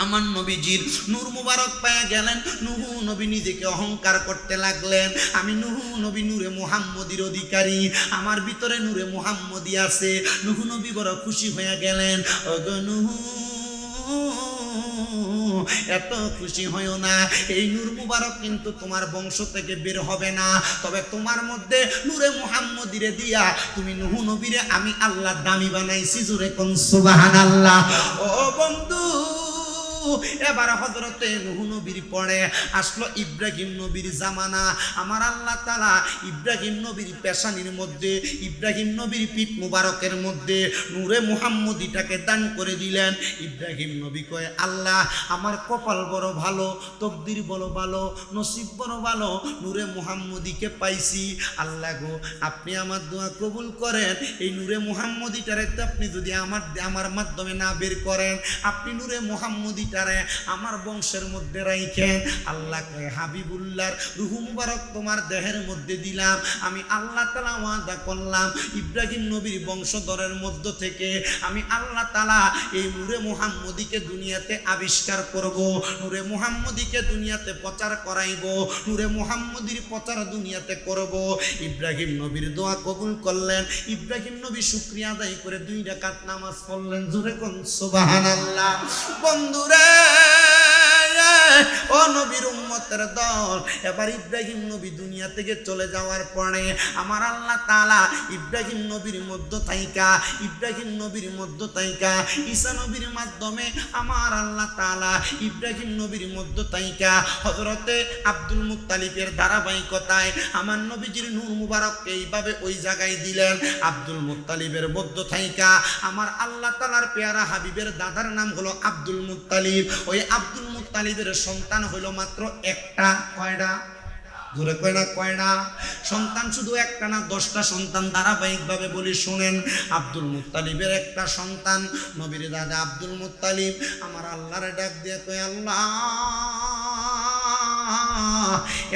আমার নবীজির নূর মুবারক পেয়ে গেলেন, নূহ নবী নিজেকে অহংকার করতে লাগলেন, আমি নূহ নবী নূরে মুহাম্মদীর অধিকারী, আমার ভিতরে নূরে মুহাম্মদী আছে। নূহ নবী বড় খুশি হয়ে গেলেন। ওগো নূহ, এত খুশি হইও না, এই নূর মুবারক কিন্তু তোমার বংশ থেকে বের হবে না, তবে তোমার মধ্যে নূরে মুহাম্মদীরে দিয়া তুমি নূহ নবীরে আমি আল্লাহ দামি বানাইছি। জোরে কোন সুবহানাল্লাহ। ও বন্ধু, এবার হযরতে নূহ নবীর পরে আসলো ইব্রাহিম নবীর জামানা। আমার আল্লাহ তাআলা ইব্রাহিম নবীর পেশানির মধ্যে, ইব্রাহিম নবীর পিঠ মুবারকের মধ্যে নূরে মুহাম্মদীটাকে দান করে দিলেন। ইব্রাহিম নবী কয়, আল্লাহ আমার কপাল বড় ভালো, তকদির বড় ভালো, নসিব বড় ভালো, নূরে মুহাম্মদীকে পাইছি। আল্লাহ গো, আপনি আমার দোয়া কবুল করেন। এই নূরে মুহাম্মদীটারে তো আপনি যদি আমার মাধ্যমে না বের করেন, আপনি নূরে মুহাম্মদীটারে আমার বংশের মধ্যে রাখেন। আল্লাহ কয়, হাবিবুল্লাহর রূহ মুবারক তোমার দেহের মধ্যে দিলাম। আমি আল্লাহ তাআলা ওয়াদা করলাম, ইব্রাহিম নবীর বংশধরের মধ্য থেকে আমি আল্লাহ তাআলা এই নূরে মুহাম্মদীকে দুনিয়াতে আবিষ্কার করব, নূরে মুহাম্মদীকে দুনিয়াতে প্রচার করাইব, নূরে মুহাম্মদীর প্রচার দুনিয়াতে করব। ইব্রাহিম নবীর দোয়া কবুল করলেন। ইব্রাহিম নবী শুকরিয়া আদায় করে 2 রাকাত নামাজ পড়লেন। জোরে কোন সুবহানাল্লাহ। বন্ধুরা, ও নবীর উম্মতের দল, এবার ইব্রাহিম নবী দুনিয়া থেকে চলে যাওয়ার পরে আমার আল্লাহ তাআলা ইব্রাহিম নবীর মধ্য তাইকা ঈসা নবীর মাধ্যমে আমার আল্লাহ তাআলা ইব্রাহিম নবীর মধ্য তাইকা হযরতে আব্দুল মুত্তালিবের ধারাবাহিকতায় আমার নবীজির নূর মুবারককে এইভাবে ওই জায়গায় দিলেন। আব্দুল মুত্তালিবের মধ্য তাইকা আমার আল্লাহ তাআলার পেয়ারা হাবিবের দাদার নাম হলো আব্দুল মুত্তালিব। ওই আব্দুল মুত্তালিবের সন্তান হলো মাত্র একটা। কয়টা? জোরে কয় না, কয়টা সন্তান? শুধু একটা না, 10টা সন্তান। ধারাবাহিকভাবে বলি শুনেন। আব্দুল মুত্তালিবের একটা সন্তান, নবীর দাদা আব্দুল মুত্তালিব আমার আল্লাহরে ডাক দিয়ে কয়, আল্লাহ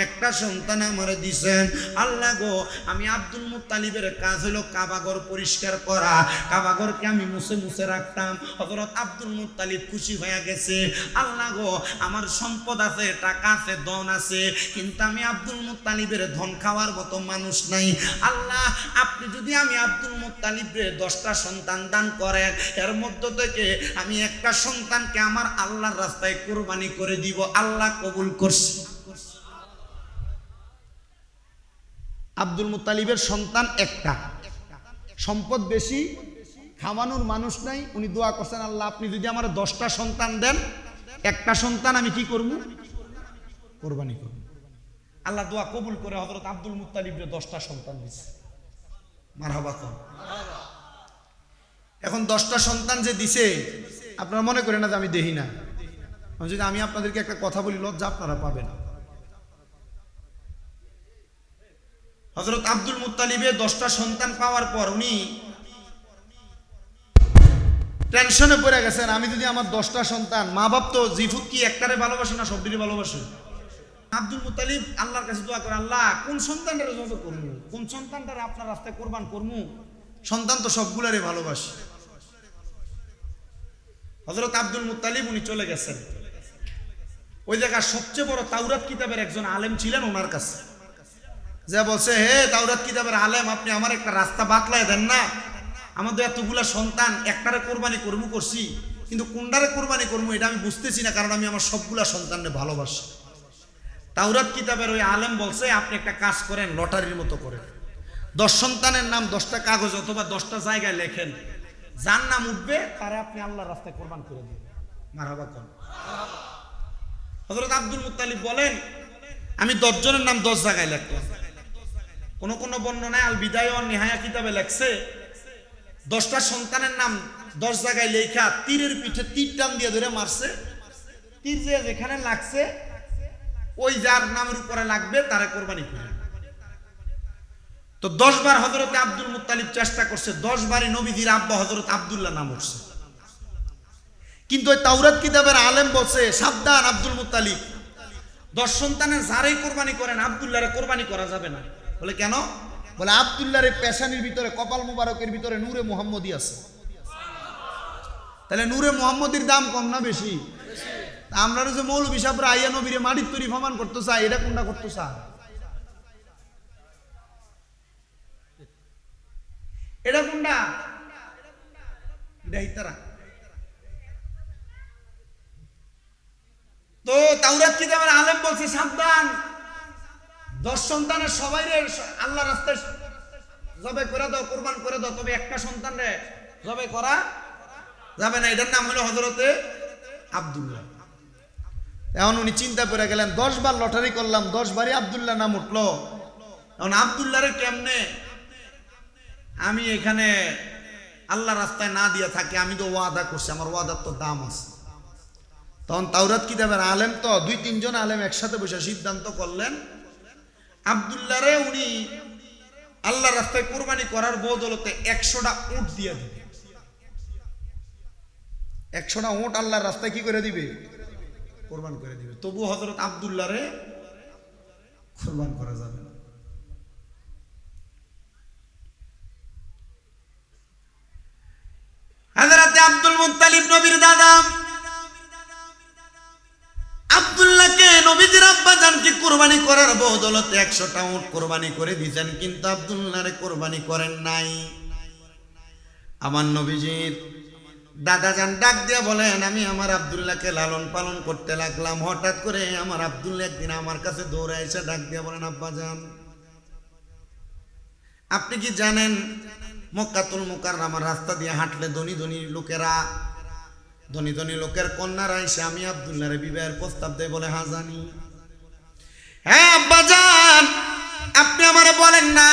একটা সন্তান আমারে দিছেন। আল্লাহ গো, আমি আব্দুল মুত্তালিবের কাজ হলো কাবাঘর পরিষ্কার করা, কাবাঘরকে আমি মুছে মুছে রাখতাম। হযরত আব্দুল মুত্তালিব খুশি হয়ে গেছে। আল্লাহ গো, আমার সম্পদ আছে, টাকা আছে, ধন আছে, কিন্তু আমি আব্দুল মুত্তালিবের ধন খাওয়ার মতো মানুষ নাই। আল্লাহ, আপনি যদি আমি আব্দুল মুত্তালিবের 10টা সন্তান দান করেন, এর মধ্য থেকে আমি একটা সন্তানকে আমার আল্লাহর রাস্তায় কুরবানি করে দিব। আল্লাহ কবুল করছে। আব্দুল মুত্তালিবের সন্তান একটা, সম্পদ বেশি, খাওয়ানোর মানুষ নাই। উনি দোয়া করছেন, আল্লাহ আপনি যদি আমার 10টা সন্তান দেন, একটা সন্তান আমি কি করব? কোরবানি করব। আল্লাহ দোয়া কবুল করে হযরত আব্দুল মুত্তালিবের 10টা সন্তান দিয়েছে। মারহাবা কর। এখন 10টা সন্তান যে দিছে, আপনারা মনে করেন না যে আমি দেখি না। যদি আমি আপনাদেরকে একটা কথা বলি, লজ্জা আপনারা পাবেন। হযরত আব্দুল মুত্তালিবের 10টা সন্তান পাওয়ার পর উনি টেনশনে পড়ে গেছেন। আমি যদি আমার 10টা সন্তান, মা বাপ তো জিফুত কি একটারে ভালোবাসে না সবদিকে ভালোবাসে? আব্দুল মুত্তালিব আল্লাহর কাছে দোয়া করে, আল্লাহ কোন সন্তানটারে জব করবো, কোন সন্তানটারে আপনার রাস্তায় কোরবান করবো? সন্তান তো সবগুলারে ভালোবাসে। হযরত আব্দুল মুত্তালিব উনি চলে গেছেন ওই জায়গার সবচেয়ে বড় তাওরাত কিতাবের একজন আলেম ছিলেন ওনার কাছে, যে বলছে, হে তাওরাত কিতাবের আলেম, আপনি আমার একটা রাস্তা বাতলায় দেন না। আমাদের এতগুলা সন্তান, একটারে কোরবানি করবো করছি, কিন্তু কোনটারে কোরবানি করবো এটা আমি বুঝতেছি না, কারণ আমি আমার সবগুলা সন্তানকে ভালোবাসি। তাওরাত কিতাবের ওই আলেম বলছে, আপনি একটা কাজ করেন, লটারির মতো করেন, 10 সন্তানের নাম 10টা কাগজ অথবা 10টা জায়গায় লেখেন, যার নাম উঠবে তারে আপনি আল্লাহর রাস্তায় কোরবান করে দিন। মারহাবা কোন। হযরত আব্দুল মুত্তালিব বলেন, আমি 10 জনের নাম 10 জায়গায় লিখলাম। কোন বর্ণনায় আল বিদায়া ওয়ান নিহায়া কিতাবে লেখছে 10টা সন্তানের নাম 10 জায়গায় লেখা, তীরের পিঠে তীর টান দিয়ে ধরে মারছে। তীর যে যেখানে লাগছে ওই যার নামের উপরে লাগবে তারে কোরবানি করে। তো 10 বার হযরতে আব্দুল মুত্তালিব চেষ্টা করছে, 10 বারই নবীজির আব্বা হযরত আব্দুল্লাহ নাম উঠছে। কিন্তু ওই তাওরাত কিতাবের আলেম বলছে, সাবধান আব্দুল মুত্তালিব, 10 সন্তানের যারাই কোরবানি করেন আব্দুল্লাহরে কোরবানি করা যাবে না। বলে কেন? বলে আব্দুল্লাহর পেশানির ভিতরে, কপাল মুবারকের ভিতরে নূরে মুহাম্মদী আছে। তাহলে নূরে মুহাম্মদীর দাম কম না বেশি? আমরা যে মৌলভী সাহেবরা আইয়া নবীরে মাটির তৈরি প্রমাণ করতে চাই, এটা কোনটা করতে চায়? এটা কোনটা? তারা তো তাওরাত কিতাবের আলেম বলছে, সাবধান, 10 সন্তানের সবাই আল্লাহ রাস্তায় জবাই করে দাও, কোরবান করে দাও, তবে একটা সন্তান রে জবাই করা যাবে না। এটার নাম হলো হযরতে আব্দুল্লাহ। এখন উনি চিন্তা করে গেলেন, 10 বার লটারি করলাম, 10 বারই আব্দুল্লাহ নাম উঠলো, এখন আব্দুল্লাহরে কেমনে আমি এখানে আল্লাহ রাস্তায় না দিয়ে থাকি? আমি তো ওয়াদা করছি, আমার ওয়াদার তো দাম আছে। তখন তাওরাত কিতাবের আলেম তো 2-3 জন আলেম একসাথে বসে সিদ্ধান্ত করলেন, আব্দুল্লাহরে উনি আল্লাহ রাস্তায় কোরবানি করার বদলতে 100টা উট দিয়ে দিবে। 100টা উট আল্লাহর রাস্তায় কি করে দিবে? কোরবান করে দিবে। তবু হযরত আব্দুল্লাহরে কোরবান করা যাবে না। হযরত আব্দুল মুত্তালিব নবীর দাদা, আব্দুল্লাহকে নবীজির আব্বা জানকে কোরবানি করার বদলতে 100টা উট কোরবানি করে দিয়েছেন, কিন্তু আব্দুল্লাহরে কোরবানি করেন নাই। আমার নবীজির দাদা জান ডাক দিয়ে বলেন, আমি আমার আব্দুল্লাহকে লালন পালন করতে লাগলাম, হঠাৎ করে আমার আব্দুল্লাহ একদিন আমার কাছে দৌড়ে এসে ডাক দিয়ে বলেন, আব্বা জান, আপনি কি জানেন মক্কাতুল মুকাররমার রাস্তা দিয়ে হাঁটলে ধনী ধনী লোকের কন্যারা এসে আমি আব্দুল্লাহরে বিবাহের প্রস্তাব দেয়? বলে হ্যাঁ জানি। হ্যাঁ আব্বা জান, আপনি আমারে বলেন না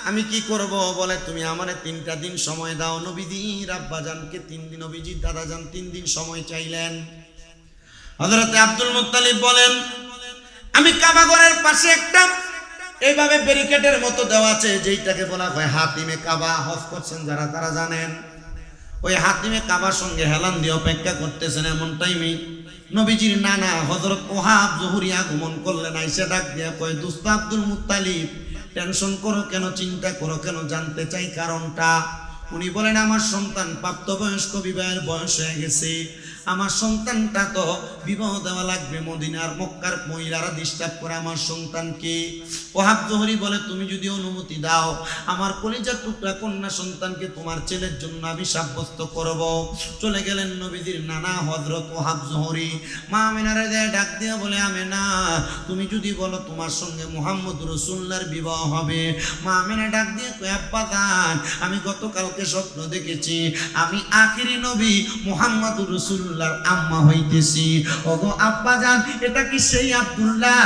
আমি কি করব? বলে তুমি আমারে 3টা দিন সময় দাও। নবীজির আব্বা জানকে 3 দিন, নবীজির দাদা জান 3 দিন সময় চাইলেন। হযরতে আব্দুল মুত্তালিব বলেন, আমি কাবা ঘরের পাশে একটা এইভাবে ব্যারিকেডের মতো দেওয়া আছে, যেইটাকে বলা হয় হাতিমে কাবা। হজ করছেন যারা তারা জানেন, ওই হাতিমে কাবার সঙ্গে হেলান দিয়ে অপেক্ষা করতেছেন। এমন টাইমে নবীজির নানা হযরত ওহাব জহুরি আগমন করলেন। আইসা ডাক দিয়া কয়, দোস্ত আব্দুল মুত্তালিব, টেনশন করো কেন, চিন্তা করো কেন, জানতে চাই কারণটা। উনি বলেন, আমার সন্তান প্রাপ্তবয়স্ক, বিবাহের বয়স হয়ে গেছে, আমার সন্তানটা তো বিবাহ দেওয়া লাগবে। মদিনার মক্কার মহিলারা ডিস্টার্ব করে আমার সন্তানকে। ওহাব জহুরি বলে, তুমি যদি অনুমতি দাও, আমার কলিজার টুকরা কন্যা সন্তানকে তোমার ছেলের জন্য আমি সাব্যস্ত করব। চলে গেলেন নবীজির নানা হযরত ওহাব জহুরি। মা আমিনারে ডাক দিয়ে বলে, আমিনা, তুমি যদি বলো তোমার সঙ্গে মুহাম্মদ রাসূলুল্লাহর বিবাহ হবে। মা আমিনা ডাক দিয়ে কয়, আব্বা জান, আমি গতকালকে স্বপ্ন দেখেছি আমি আখিরি নবী মুহাম্মদ রাসূলুল্লাহর আম্মা হইতেছি। ওগো আব্বা জান, এটা কি সেই আব্দুল্লাহ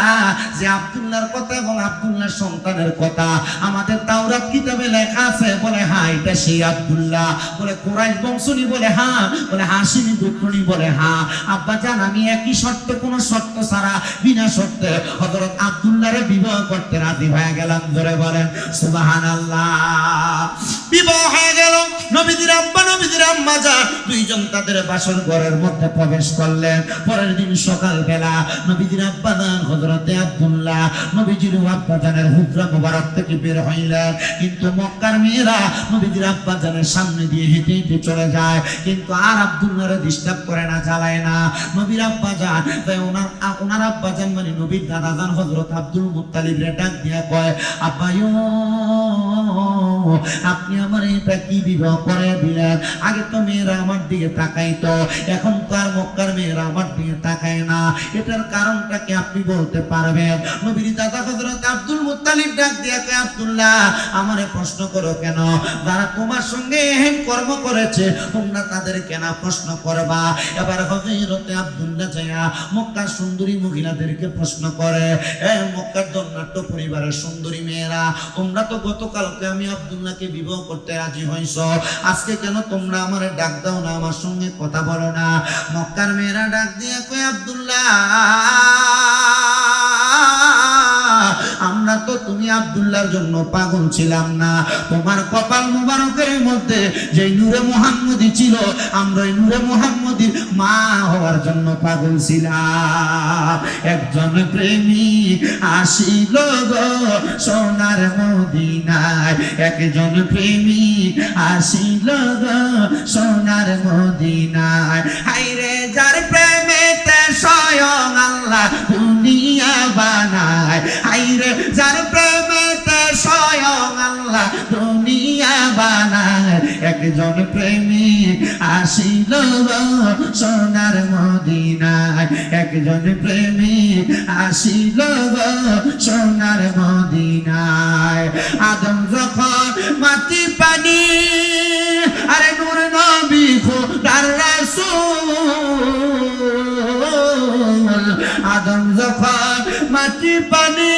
যে আব্দুল্লাহর কথা এবং আব্দুল্লাহর সন্তানের কথা আমাদের তাওরাত কিতাবে লেখা আছে? বলে হ্যাঁ, এটা সেই আব্দুল্লাহ। বলে কুরাইশ বংশনী? বলে হ্যাঁ। বলে হাশিমি গোত্রনী? বলে হ্যাঁ। আব্বা জান, আমি একই শর্ত, কোনো শর্ত ছাড়া বিনা শর্তে হযরত আব্দুল্লাহরে বিবাহ করতে রাজি হয়ে গেলাম। ধরে বলেন সুবহানাল্লাহ। বিবাহ হয়ে গেল। নবীজির আব্বা নবীজির আম্মা জান দুইজন তাদের বাসর ঘরের মধ্যে প্রবেশ করলেন। পরের দিন সকাল বেলা নবীজির আব্বা জান হযরতে আব্দুল্লাহ নবীজির আব্বা জানের হুজরা মোবারক থেকে বের হইলেন, কিন্তু মক্কার মেয়েরা নবীজির আব্বা জানের সামনে দিয়ে হেঁটে হেঁটে চলে যায়, কিন্তু আর আব্দুল্লাহরে ডিস্টার্ব করে না, জ্বালায় না। নবীর আব্বা জান, তাই ওনার আব্বা জান মানে নবীর দাদা জান হযরত আব্দুল মুত্তালিব রে ডাক দিয়া কয়, আব্বায়ো, আপনি আমার এটা কি বিবাহ করে দিলেন? আগে তো মেয়েরা আমার দিকে তাকাইতো, এখন তো আর মক্কার মেয়েরা আমার দিকে তাকায় না, এটার কারণটা কি আপনি বলতে পারবেন? নবীর দাদা হযরত আব্দুল মুত্তালিব ডাক দিয়া কয়, আব্দুল্লাহ, আমারে প্রশ্ন করো কেন? যারা তোমার সঙ্গে এহেন কর্ম করেছে তোমরা তাদের কেন প্রশ্ন করবা? এবার হযরতে আব্দুল্লাহ যায়া মক্কার সুন্দরী মহিলাদেরকে প্রশ্ন করে, মক্কার ধন্যাঢ্য পরিবারের সুন্দরী মেয়েরা, তোমরা তো গতকালকে আমি আব্দুল্লাহকে বিবাহ করতে রাজি হইছ, আজকে কেন তোমরা আমারে ডাক দাও না, আমার সঙ্গে কথা বলো না? মক্কার মেয়েরা ডাক দিয়ে কয়, আব্দুল্লাহ, আমরা তো তুমি আব্দুল্লাহর জন্য পাগল ছিলাম না, তোমার কপাল মুবারকের মধ্যে যে নূরে মুহাম্মদী ছিল, আমরা ওই নূরে মুহাম্মদীর মা হওয়ার জন্য পাগল ছিলাম। একজন প্রেমিক আসিল গো সোনার মদিনায়, একজন প্রেমিক আসিল গো সোনার মদিনায়। হায়রে যার প্রেমেতে স্বয়ং আল্লাহ দুনিয়া বানায়, হায়রে যার প্রেমেতে স্বয়ং আল্লাহ দুনিয়া বানায়। একজন প্রেমিক আসিল গো সোনার মদিনায়, একজন প্রেমিক আসিল গো সোনার মদিনায়। আদম যখন মাটি পানি, আরে নূর নবী খোদার রাসূল, আদম যখন মাটি পানি,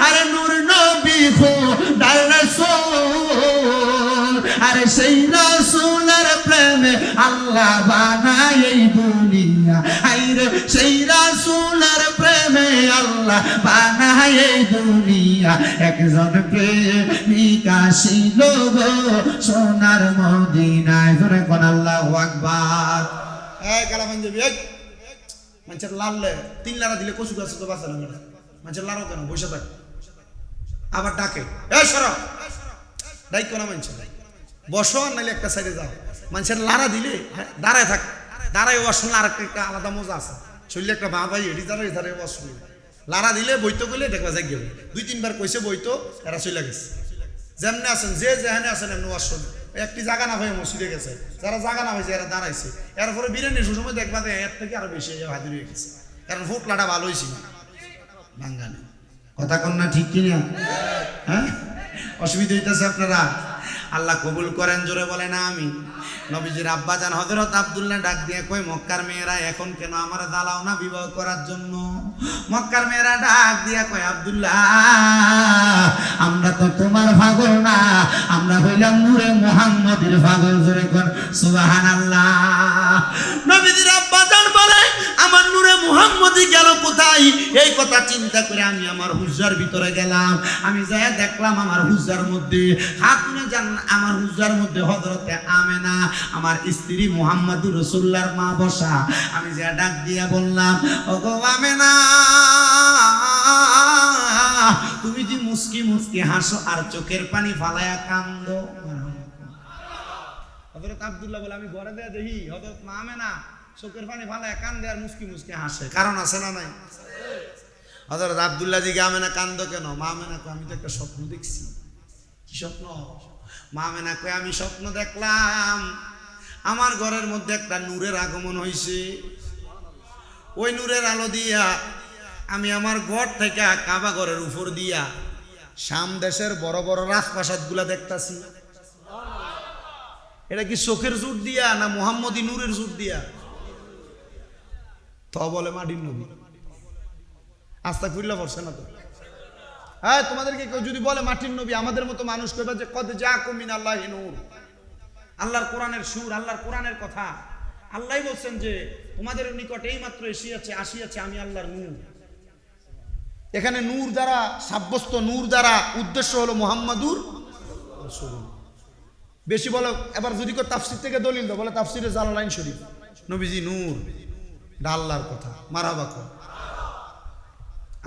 আরে নূর নবী খোদার রাসূল, আরে সেই রাসূলের প্রেমে আল্লাহ বানায় এই দুনিয়া। আইরে সেই রাসূলের প্রেমে আল্লাহ বানায় এই দুনিয়া। একজন প্রেমিক আসিল গো সোনার মদিনায়, জোরে কোন আল্লাহু আকবার। এই কালা পাঞ্জাবি, এই মানুষের লাললে 3 লারা দিলে কচু গাছ তো বাঁচে না, মানুষের লারও কেন বসে থাকে, আবার ডাকে এই সরো, ডাইক না মানুষ বসো, নাইলে একটা সাইডে যাও। মানুষের লারা দিলে দাঁড়ায় থাক, দাঁড়ায় ওয়াশ শুনলে আর একটা আলাদা মজা আছে, শরীরে একটা বাঁ ভাই এটি দাঁড়ায় দাঁড়ায় ওয়াশ শুনলে। লারা দিলে বইতো করলে দেখবা যাই গেল, 2-3 বার কইছে বইতো, এরা চলে গেছে। যেমনি আছেন যে যেখানে আছেন এমনি ওয়াশ শুনলে, একটি জায়গা না ভাই মসজিদে গেছে, যারা জায়গা না হয়েছে এরা দাঁড়াইছে, এরপরে বিরিয়ানি সুসময় দেখবা যে এর থেকে আরো বেশি হাজির হয়ে গেছে, কারণ ফুটলাটা ভালো হয়েছে বাঙ্গানে। কথা কন না ঠিক কিনা? হ্যাঁ, অসুবিধা হইতেছে আপনারা? আল্লাহ কবুল করেন, জোরে বলে না আমি। নবীজির আব্বাজান হযরত আব্দুল্লাহ ডাক দিয়ে কই, মক্কার মেয়েরা এখন কেন আমার দালাও না বিবাহ করার জন্য? মক্কার মেয়েরা ডাক দিয়া কয়, আব্দুল্লাহ আমরা তো তোমার পাগল না, আমরা হইলাম নূরে মুহাম্মদের পাগল। জোরে কোন সুবহানাল্লাহ। নবীজির আব্বাজান বলে, আমার নূরে মুহাম্মদী গেল কোথায়? এই কথা চিন্তা করে আমি আমার হুজরার ভিতরে গেলাম। আমি যাই দেখলাম আমার হুজরার মধ্যে খাতুনে জান্নাত, আমার হুজরার মধ্যে হযরতে আমেনা আমার স্ত্রী মুহাম্মদুর রাসূলুল্লাহর মা বসা। আমি যা ডাক দিয়া বললাম, ওগো আমেনা, তুমি যে মুস্কি মুস্কি হাসো আর চোখের পানি ফালায়া কান্দো। হযরত আব্দুল্লাহ বলে, আমি ঘরে দেয়া দেখি হযরত মা আমেনা চোখের পানি ফালায়া কান্দে আর মুস্কি মুস্কি হাসে, কারণ আছে না নাই? হযরত আব্দুল্লাহ জিকে, আমেনা কান্দো কেন? মা আমেনা কয়, আমি তো একটা স্বপ্ন দেখছি। কি স্বপ্ন? মা আমেনা কয়, আমি স্বপ্ন দেখলাম আমার ঘরের মধ্যে একটা নূরের আগমন হয়েছে, ওই নূরের আলো দিয়া আমি আমার ঘর থেকে কাবা ঘরের উপর দিয়া শাম দেশের বড় বড় রাজপ্রাসাদ গুলা দেখতাছি। এটা কি চোখের জোর দিয়া না মুহাম্মদী নূরের জোর দিয়া? তো বলে মাটির নবী। আস্তা খুললা পড়ছে না তো? হ্যাঁ, তোমাদেরকে কেউ যদি বলে মাটির নবী, আমাদের মতো মানুষ কইবা যে কদ জাকুম মিনাল্লাহি নূর। আল্লাহর কোরআনের সুর, আল্লাহর কোরআনের কথা। আল্লাহই বলছেন যে তোমাদের নিকট এই মাত্র আসিয়াছে আমি আল্লাহর নূর। এখানে নূর দ্বারা সাব্যস্ত, নূর দ্বারা উদ্দেশ্য হলো মুহাম্মাদুর রাসূলুল্লাহ। বেশি বলো, এবার যদি কেউ তাফসীর থেকে দলিল দাও, বলে তাফসীরে জালালাইন শরীফ, নবীজি নূর, এটা আল্লাহর কথা। মারহাবা কর।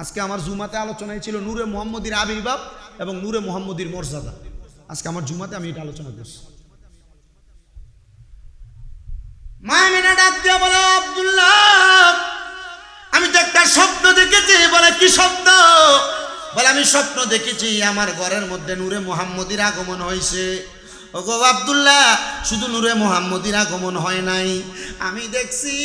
আজকে আমার জুমাতে আলোচনায় ছিল নূরে মুহাম্মদীর আবির্ভাব এবং নূরে মুহাম্মদীর মর্যাদা। আজকে আমার জুমাতে আমি এটা আলোচনা করছি। মা আমিনা ডাক দিয়া বলে, আব্দুল্লাহ আমি তো একটা স্বপ্ন দেখেছি। বলে, কি স্বপ্ন? বলে, আমি স্বপ্ন দেখেছি আমার ঘরের মধ্যে নূরে মুহাম্মদীর আগমন হয়েছে। ওগো আব্দুল্লাহ, শুধু নূরে মুহাম্মদীর আগমন হয় নাই, আমি দেখছি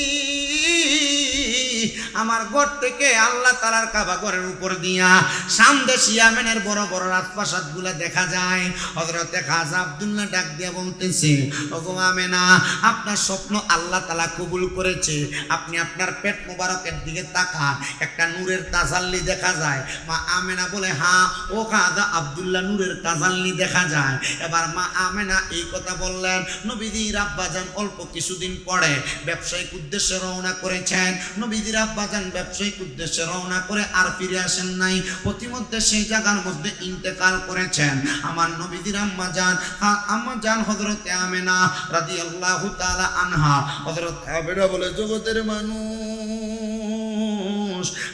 আমার ঘর থেকে আল্লাহ তাআলার কাবা ঘরের উপর দিয়া সামদেশি ইয়ামেনের বড় বড় রাজপ্রাসাদ গুলা দেখা যায়। হযরতে খাজা আব্দুল্লাহ ডাক দিয়া বলতেছে, ওগো আমেনা, আপনার স্বপ্ন আল্লাহ তাআলা কবুল করেছে। আপনি আপনার পেট মোবারকের দিকে তাকান, একটা নূরের তাজাল্লি দেখা যায়। মা আমেনা বলে, হ্যাঁ ও খাজা আব্দুল্লাহ, নূরের তাজাল্লি দেখা যায়। এবার মা আমেনা এই কথা বললেন। নবীজির আব্বাজান অল্প কিছুদিন পরে ব্যবসায়িক উদ্দেশ্যে রওনা করেছেন। নবীজি নবীজির আব্বাজান ব্যবসায়িক উদ্দেশ্যে রওনা করে আর ফিরে আসেন নাই, প্রতিমধ্যে সেই জায়গার মধ্যে ইন্তেকাল করেছেন। আমার নবীজির আম্মাজান হযরতে আমেনা রাদিয়াল্লাহু তাআলা আনহা, হযরত আমেনা বলে জগতের মানুষ,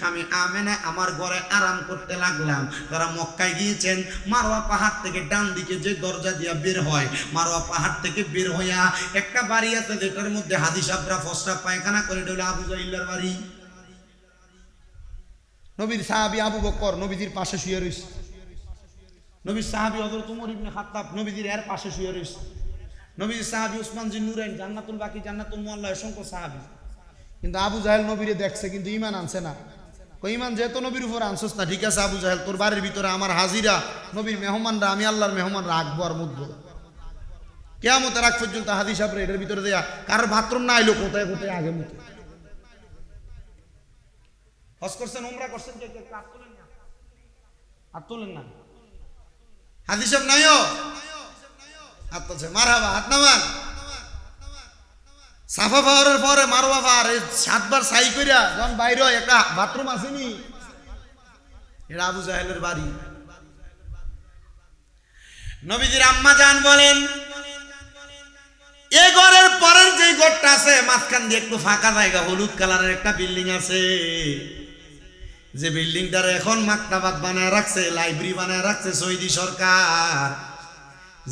আমি আমেনা আমার ঘরে আরাম করতে লাগলাম। তারা মক্কায় গিয়েছেন, মারওয়া পাহাড় থেকে ডান দিকে যে দরজা দিয়া বের হয়, মারওয়া পাহাড় থেকে বের হইয়া একটা বাড়ি আছে যেটার মধ্যে হাদি সাহেবরা ফসরা পায়খানা করে, এটা হলো আবু জাহিলের বাড়ি। নবীর সাহাবী আবু বকর নবীজির পাশে শুয়ে রয়েছে, নবীর সাহাবী হযরত ওমর ইবনে খাত্তাব নবীজির এর পাশে শুয়ে রয়েছে, নবীর সাহাবী উসমান জিন নুরাইন, জান্নাতুল বাকি, জান্নাতুল মুআল্লা, অসংখ্য সাহাবী। কিন্তু আবু জাহেল নবীরে দেখছে কিন্তু ঈমান আনছে না। কই ঈমান যেহেতু নবীর উপর আনছস না, ঠিক আছে আবু জাহেল, তোর বাড়ির ভিতরে আমার হাজিরা, নবীর মেহমানরা, আমি আল্লাহর মেহমান রাখবো আর মুদবো। কিয়ামতের আগ পর্যন্ত হাদিস সাহেবরা এটার ভিতরে দেয়া কারোর বাথরুম না আইলো কোথায় কোথায় আগে মতো। হজ করছেন, উমরা করছেন, কে কে হাত তোলেন না, হাত তোলেন না। হাদিস সাহেব নাইও হাত তুলছে, মারহাবা, হাত নামান। সাফা পাহাড়ের পরে মারওয়া পাহাড় 7 বার সাই কইরা যখন বাইরে একটা বাথরুম আসেনি, এটা আবু জাহেলের বাড়ি। নবীজির আম্মা জান বলেন, এই ঘরের পরের যে ঘরটা আছে মাঝখান দিয়ে একটু ফাঁকা জায়গা, হলুদ কালারের একটা বিল্ডিং আছে, যে বিল্ডিংটার এখন মাকতাবাত বানায় রাখছে, লাইব্রেরি বানায় রাখছে সৌদি সরকার।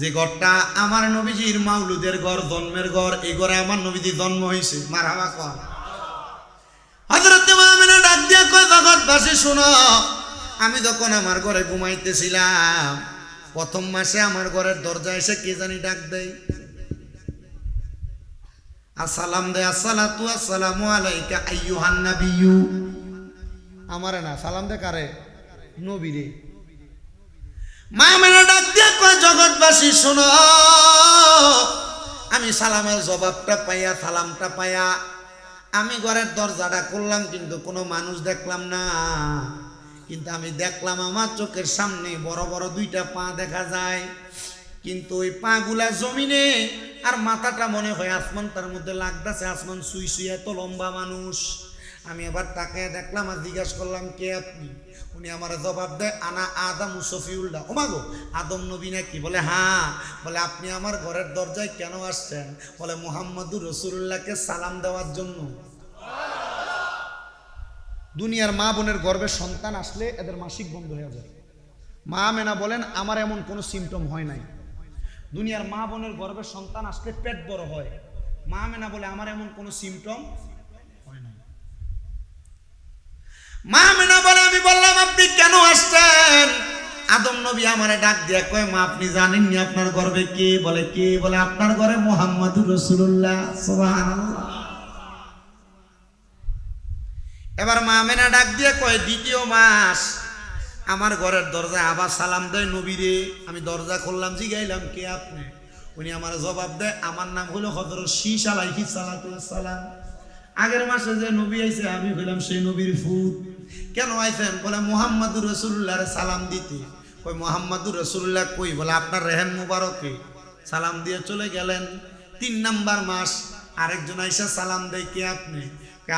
যে ঘরটা আমার নবীজির মাউলুদের ঘর, জন্মের ঘর, এই ঘরে আমার নবীজির জন্ম হয়েছে। মারহাবা কর। হযরত আমেনা ডাক দিয়া কয়, জগৎবাসী শোনো, আমি যখন আমার ঘরে ঘুমাইতেছিলাম, প্রথম মাসে আমার ঘরের দরজা এসে কে জানি ডাক দেয়, আসসালাম দেয়, আসসালাতু আসসালামু আলাইকা আইয়ুহান নাবিয়্যু। আমারে না, সালাম দে কারে? নবীরে। মা আমেনা ডাক দিয়া কয়, জগৎবাসী শোনো, আমি সালামের জবাবটা পাইয়া, সালামটা পাইয়া আমি ঘরের দরজাটা খুললাম, কিন্তু কোনো মানুষ দেখলাম না। কিন্তু আমি দেখলাম আমার চোখের সামনে বড় বড় 2টা পা দেখা যায়, কিন্তু ওই পা গুলা জমিনে, আর মাথাটা মনে হয় আসমান, তার মধ্যে লাগতেছে আসমান, সুই সুই, এত লম্বা মানুষ। আমি আবার তাকে দেখলাম আর জিজ্ঞাসা করলাম, কে আপনি? উনি আমার জবাব দেয়, আনা আদম সফিউল্লাহ। ও মাগো, আদম নবী নাকি? বলে হ্যাঁ। বলে আপনি আমার ঘরের দরজায় কেন আসছেন? বলে মুহাম্মদুর রাসূলুল্লাহকে সালাম দেওয়ার জন্য। দুনিয়ার মা বোনের গর্ভে সন্তান আসলে এদের মাসিক বন্ধ হয়ে যায়। মা আমেনা বলেন, আমার এমন কোনো সিমটম হয় নাই। দুনিয়ার মা বোনের গর্ভে সন্তান আসলে পেট বড় হয়। মা আমেনা বলে, আমার এমন কোনো সিমটম হয় নাই। মা আমেনা বলে, আমি বললাম আপনি কেন আসছেন? আদম নবী আমারে ডাক দিয়া কয়, মা আপনি জানেন নি আপনার গর্ভে কে? বলে কে? বলে আপনার ঘরে মুহাম্মদুর রাসূলুল্লাহ। সুবহানাল্লাহ। এবার মা আমেনা ডাক দিয়া কয়, দ্বিতীয় মাস আমার ঘরের দরজায় আবার সালাম দেয় নবীরে। আমি দরজা খুললাম, জিগাইলাম কে আপনি? উনি আমার জবাব দেয়, আমার নাম হলো হযরত শীশ আলাইহিস সালাতু ওয়াস সালাম। আগের মাসে যে নবী আইছে আমি হইলাম সেই নবীর ফুত। কেন আইছেন? বলে মুহাম্মদুর রাসূলুল্লাহর সালাম দিতে। কই মুহাম্মদুর রাসূলুল্লাহ কই? বলে আপনার রেহেম মুবারকে। সালাম দিয়ে চলে গেলেন। 3 নাম্বার মাস আরেকজন আইসা সালাম দেয়, কে আপনি?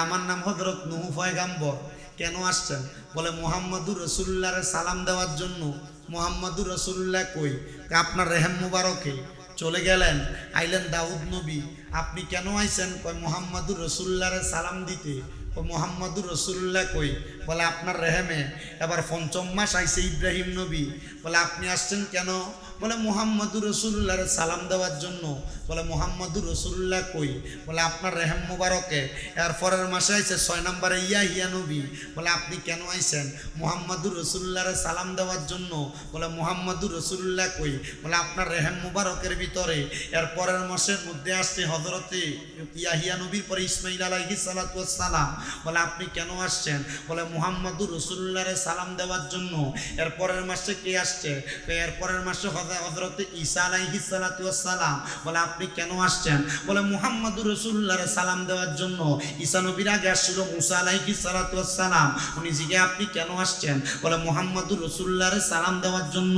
আমার নাম হযরত নূহ পয়গাম্বর। কেন আসছেন? বলে মুহাম্মদুর রাসূলুল্লাহর সালাম দেওয়ার জন্য। মুহাম্মদুর রাসূলুল্লাহ কই? আপনার রেহেম মুবারকে। চলে গেলেন, আইলেন দাউদ নবী। আপনি কেন আইছেন? কয় মুহাম্মদুর রাসূলুল্লাহর সালাম দিতে। ও মুহাম্মদুর রাসূলুল্লাহ কই? বলে আপনার রেহেমে। এবার 5ম মাস আইছে ইব্রাহিম নবী। বলে আপনি আসছেন কেন? বলে মুহাম্মদুর রাসূলুল্লাহর সালাম দেওয়ার জন্য। বলে মুহাম্মদুর রাসূলুল্লাহ কই? বলে আপনার রেহেম মুবারকে। এর পরের মাসে আইছে 6 নম্বরে ইয়াহিয়া নবী। বলে আপনি কেন আইছেন? মুহাম্মদুর রাসূলুল্লাহর সালাম দেওয়ার জন্য। বলে মুহাম্মদুর রাসূলুল্লাহ কই? বলে আপনার রেহেম মুবারকের ভিতরে। এর পরের মাসের মধ্যে আসছে হযরতে ইয়াহিয়া নবীর পরে ইসমাঈল আলাইহিস সালাতু ওয়াস সালাম। বলে আপনি কেন আসছেন? বলে মুহাম্মদুর রাসূলুল্লাহর সালাম দেওয়ার জন্য। এর পরের মাসে কে আসছে? এর পরের মাসে হযরতে ঈসা আলাইহিস সালাতু ওয়াস সালাম। বলে আপনি কেন আসছেন? বলে মুহাম্মদুর রাসূলুল্লাহর সালাম দেওয়ার জন্য। ঈসা নবীর আগে আসছিল মুসা আলাইহিস সালাতু ওয়াস সালাম। উনি জিজ্ঞে আপনি কেন আসছেন? বলে মুহাম্মদুর রাসূলুল্লাহর সালাম দেওয়ার জন্য।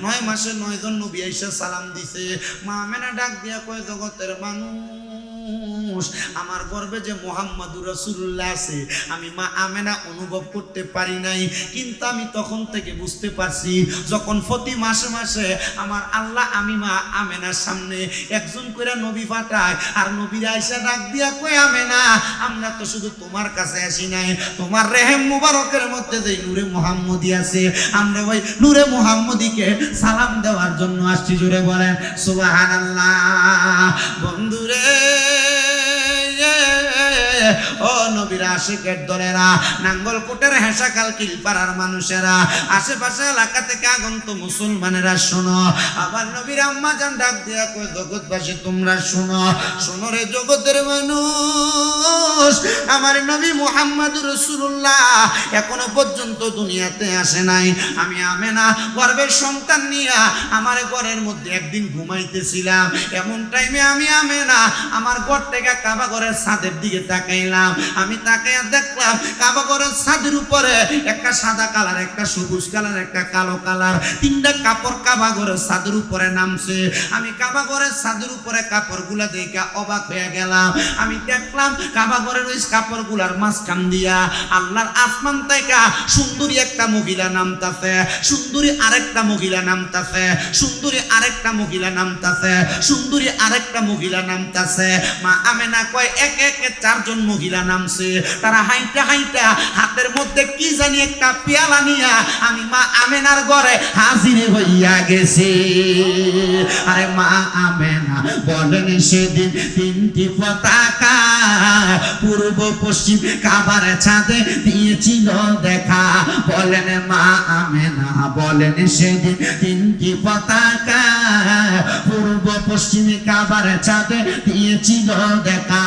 9 মাসে 9 জন নবী আইসা সালাম দিছে। মা আমেনা ডাক দিয়া কয়, জগতের মানুষ আমার গর্ভে যে মুহাম্মাদুর রাসূলুল্লাহ আছে আমি মা আমেনা অনুভব করতে পারি নাই, কিন্তু আমি তখন থেকে বুঝতে পারছি যখন প্রতি মাসে মাসে আমার আল্লাহ আমি মা আমেনার সামনে একজন করে নবী পাঠায়, আর নবীরা আইসা ডাক দিয়া কই আমেনা আমরা তো শুধু তোমার কাছে আসি নাই, তোমার রেহেম মুবারকের মধ্যে যে নূরে মুহাম্মদী আছে আমরা ওই নূরে মুহাম্মদীকে সালাম দেওয়ার জন্য আসছি। জোরে বলেন সুবহানাল্লাহ। বন্ধুরে ও নবীর আশিকের দলেরা, নাঙ্গলকোটের হেসাখাল কিলপাড়ার মানুষেরা, আশেপাশে এলাকা থেকে আগন্ত মুসলমানেরা শোনো, আবার নবীর আম্মা জান ডাক দিয়া কই জগৎবাসী তোমরা শোনো, শোনো রে জগতের মানুষ, আমার নবী মুহাম্মদুর রাসূলুল্লাহ এখনো পর্যন্ত দুনিয়াতে আসে নাই। আমি আমেনা গর্ভের সন্তান নিয়া আমার ঘরের মধ্যে একদিন ঘুমাইতেছিলাম, এমন টাইমে আমি আমেনা আমার ঘর থেকে কাবা ঘরের ছাদের দিকে তাকাইলাম। আমি তাকাইয়া দেখলাম কাবা ঘরের ছাদের উপরে একটা সাদা কালার, একটা সবুজ কালার, একটা কালো কালার, তিনটা কাপড় কাবা ঘরের ছাদের উপরে নামছে। আমি কাবা ঘরের ছাদের উপরে কাপড়গুলা দেখে অবাক হয়ে গেলাম। আমি দেখলাম কাবা ঘরের ওই কাপড়গুলার মাঝখান দিয়া আল্লাহর আসমান থেকে সুন্দরী একটা মহিলা নামতাছে, সুন্দরী আরেকটা মহিলা নামতাছে, সুন্দরী আরেকটা মহিলা নামতাছে, সুন্দরী আরেকটা মহিলা নামতাছে। মা আমেনা কয় একে একে চারজন মহিলা নামছে, তারা হাইটা হাইটা হাতের মধ্যে কি জানি একটা পেয়ালা নিয়া আমি মা আমেনার ঘরে হাজির হইয়া গেছি। আরে মা আমেনা বলেন সেদিন তিনটি পতাকা পূর্ব পশ্চিম কাবার ছাদে দিয়েছিল দেখা, বলেন মা আমেনা বলেন সেদিন তিনটি পতাকা পূর্ব পশ্চিম কাবার ছাদে দিয়েছিল দেখা।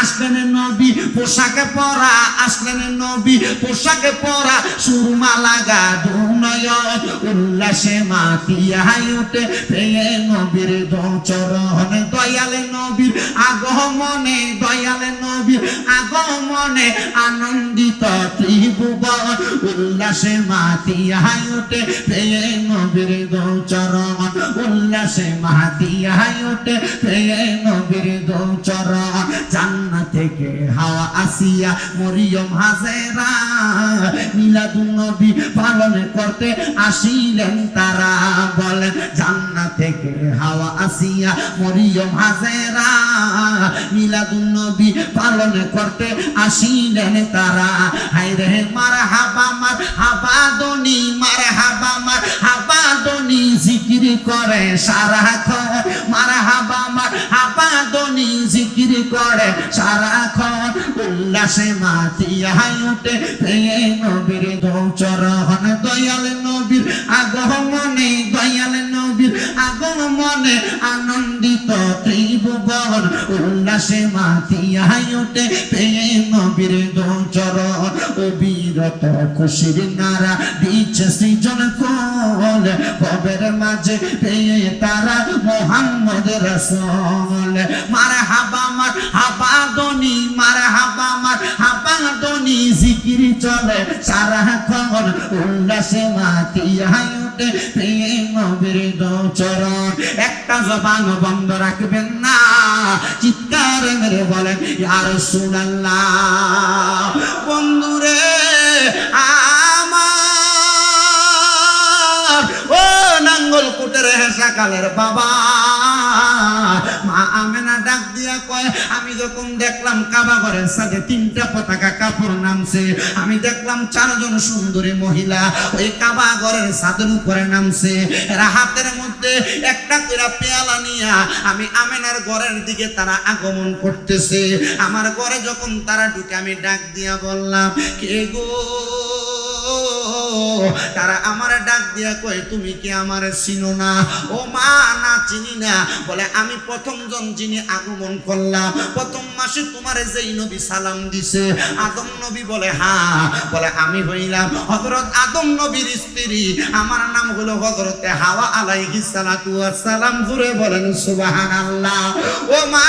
আসলেন নবী পোশাকে পরা, আসলেন নবী পোশাকে পরা, সুরমা লাগা দুনয়ন উল্লাসে মাতিয়া উঠে পেয়ে নবীর চরণ, দয়ালে নবীর আগমনে, দয়ালে নবীর আগমনে আনন্দিত ত্রিভুবন উল্লাসে মাতিয়া উঠে পেয়ে নবীর চরণ, উল্লাসে মাতিয়া উঠে পেয়ে নবীর চরণ। জান্নাত থেকে হাওয়া আসিয়া মরিয়ম হাজেরা মিলাদুন নবী পালন করতে আসিলেন তারা, বলেন জান্নাত থেকে হাওয়া আসিয়া মরিয়ম হাজেরা মিলাদুন নবী পালন করতে আসিলেন তারা। হায়রে মারহাবা মারহাবা দনি, মারহাবা মারহাবা দনি জিকির করে সারাক্ষণ, মারহাবা মারহাবা দনি জিকির করে সারাক্ষণ উল্লাসে মাতিয়া উঠে পেয়ে নবীর চরণ, দয়াল নবীর আগমনে, দয়াল নবীর আগমনে আনন্দিত ত্রিভুবন উল্লাসে মাতিয়া উঠে পেয়ে নবীর চরণ। অবিরত খুশির নারা দিচ্ছে সৃজন কোল, কবের মাঝে পেয়ে তারা মুহাম্মদ রাসূল। মারহাবা মারহাবা দনি, মারহাবা মারহাবা দনি জিকির চলে সারাক্ষণ উল্লাসে মাতিয়া উঠে পেয়ে নবীর চরণ। একটা জবান বন্ধ রাখবেন না, চিৎকার মেরে বলেন ইয়া রাসূলুল্লাহ। বন্ধুরে আমার ও নাঙ্গলকোটের হেসাকালের বাবা, মা আমেনা ডাক দিয়া কয় আমি যখন দেখলাম কাবা ঘরের সাথে তিনটা পতাকা কাপড় নামছে, আমি দেখলাম চারজন সুন্দরী মহিলা ওই কাবা ঘরের ছাদের উপরে নামছে, এরা হাতের মধ্যে একটা করে পেয়ালা নিয়া আমি আমেনার ঘরের দিকে তারা আগমন করতেছে। আমার ঘরে যখন তারা ঢুকে আমি ডাক দিয়া বললাম কে গো, তারা আমার ডাক দিয়া কয় তুমি কি আমার চিনো না? ও মা না চিনি না। বলে আমি প্রথম জন যিনি আগমন করলাম, প্রথম মাসে তোমার যেই নবী সালাম দিছে আদম নবী। বলে হ্যাঁ। বলে আমি হইলাম হযরত আদম নবীর স্ত্রী, আমার নাম হলো হযরতে হাওয়া আলাইহিস সালাতু ওয়াস সালাম। জুড়ে বলেন সুবহানাল্লাহ। ও মা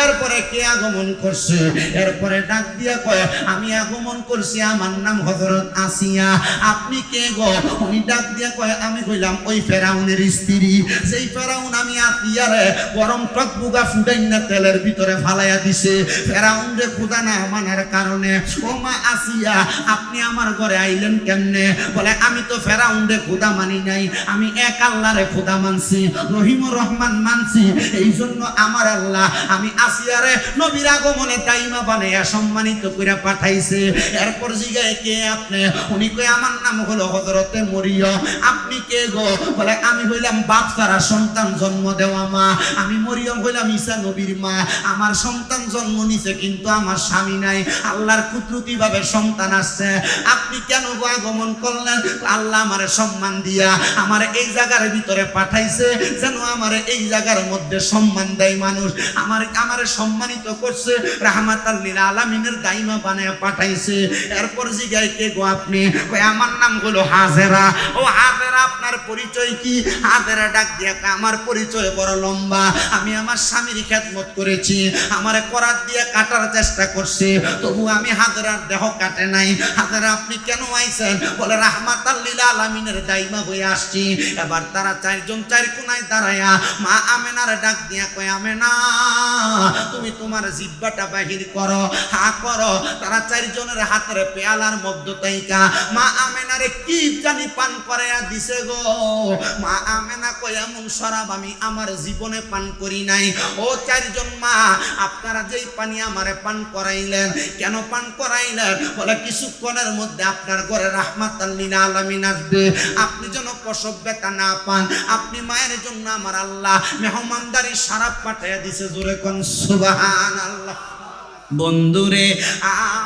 এরপরে কে আগমন করছে। এরপরে ডাক দিয়া কয় আমি আগমন করছি, আমার নাম হযরত আসিয়া। আপনি কে গো? উনি ডাক দিয়া কয় আমি কইলাম ওই ফেরাউনের স্ত্রী, যেই ফেরাউন আমি আসিয়ারে গরম টকবুগা ফুটাইনা তেলের ভিতরে ফালাইয়া দিছে ফেরাউন রে খোদা না মানার কারণে। ও মা আসিয়া, আপনি আমার ঘরে আইলেন কেমনে? বলে আমি তো ফেরাউন রে খোদা মানি নাই, আমি এক আল্লাহরে খোদা মানছি, রহিমুর রহমান মানছি। এই জন্য আমার আল্লাহ আমি আসিয়ারে নবীর আগমনে তাইমা বানাইয়া সম্মানিত কইরা পাঠাইছে। এরপর জিগায় কে আপনি? উনি কই আমার নাম হলো হযরতে মরিয়ম। আপনি কে গো? বলে আমি হইলাম বাপ ছাড়া সন্তান জন্ম দেওয়া মা, আমি মরিয়ম হইলাম ঈসা নবীর মা। আমার সন্তান জন্ম নিছে কিন্তু আমার স্বামী নাই, আল্লাহর কুদরতি ভাবে সন্তান আসছে। আপনি কেন গো আগমন করলেন? আল্লাহ আমারে সম্মান দিয়া আমারে এই জায়গার ভিতরে পাঠাইছে যেন আমারে এই জায়গার মধ্যে সম্মান দেয় মানুষ, আমারে সম্মানিত করছে, রাহমাতাল লিল আলামিনের দাইমা বানায়া পাঠাইছে। এরপর জিগায় কে গো আপনি? কই আমার নাম হলো হাজেরা। ও হাজেরা, আপনার পরিচয় কি? হাজেরা ডাক দিয়া আমার পরিচয় বড় লম্বা, আমি আমার স্বামীর খেদমত করেছি, আমারে করাত দিয়ে কাটার চেষ্টা করছে, তবু আমি হাজেরার দেহ কাটে নাই। হাজেরা আপনি কেন আইছেন? বলে রাহমাতাল লিল আলামিনের দাইমা হয়ে আসছি। এবার তারা চারজন চার কোনায় দাঁড়ায়া মা আমেনার ডাক দিয়া কয় আমেনা, তুমি তোমার জিহ্বাটা বাহির করো, হা করো। তারা চারজনের হাতের পেয়ালার মধ্য তাইকা মা আমেনারে কি জানি পান করাইয়া দিছে গো। মা আমেনা কয় এমন শরাব আমি আমার জীবনে পান করি নাই। ও চারজন মা, আপনারা যেই পানি আমারে পান করাইলেন, কেন পান করাইলেন? বলে কিছুক্ষণের মধ্যে আপনার ঘরে রাহমাতাল লিল আলামিন আসবে, আপনি যেন প্রসব ব্যথা না পান। আপনি মায়ের জন্য আমার আল্লাহ মেহমানদারি শরাব পাঠাইয়া দিছে। জোরে কোন সুবহানাল্লাহ। বন্ধুরে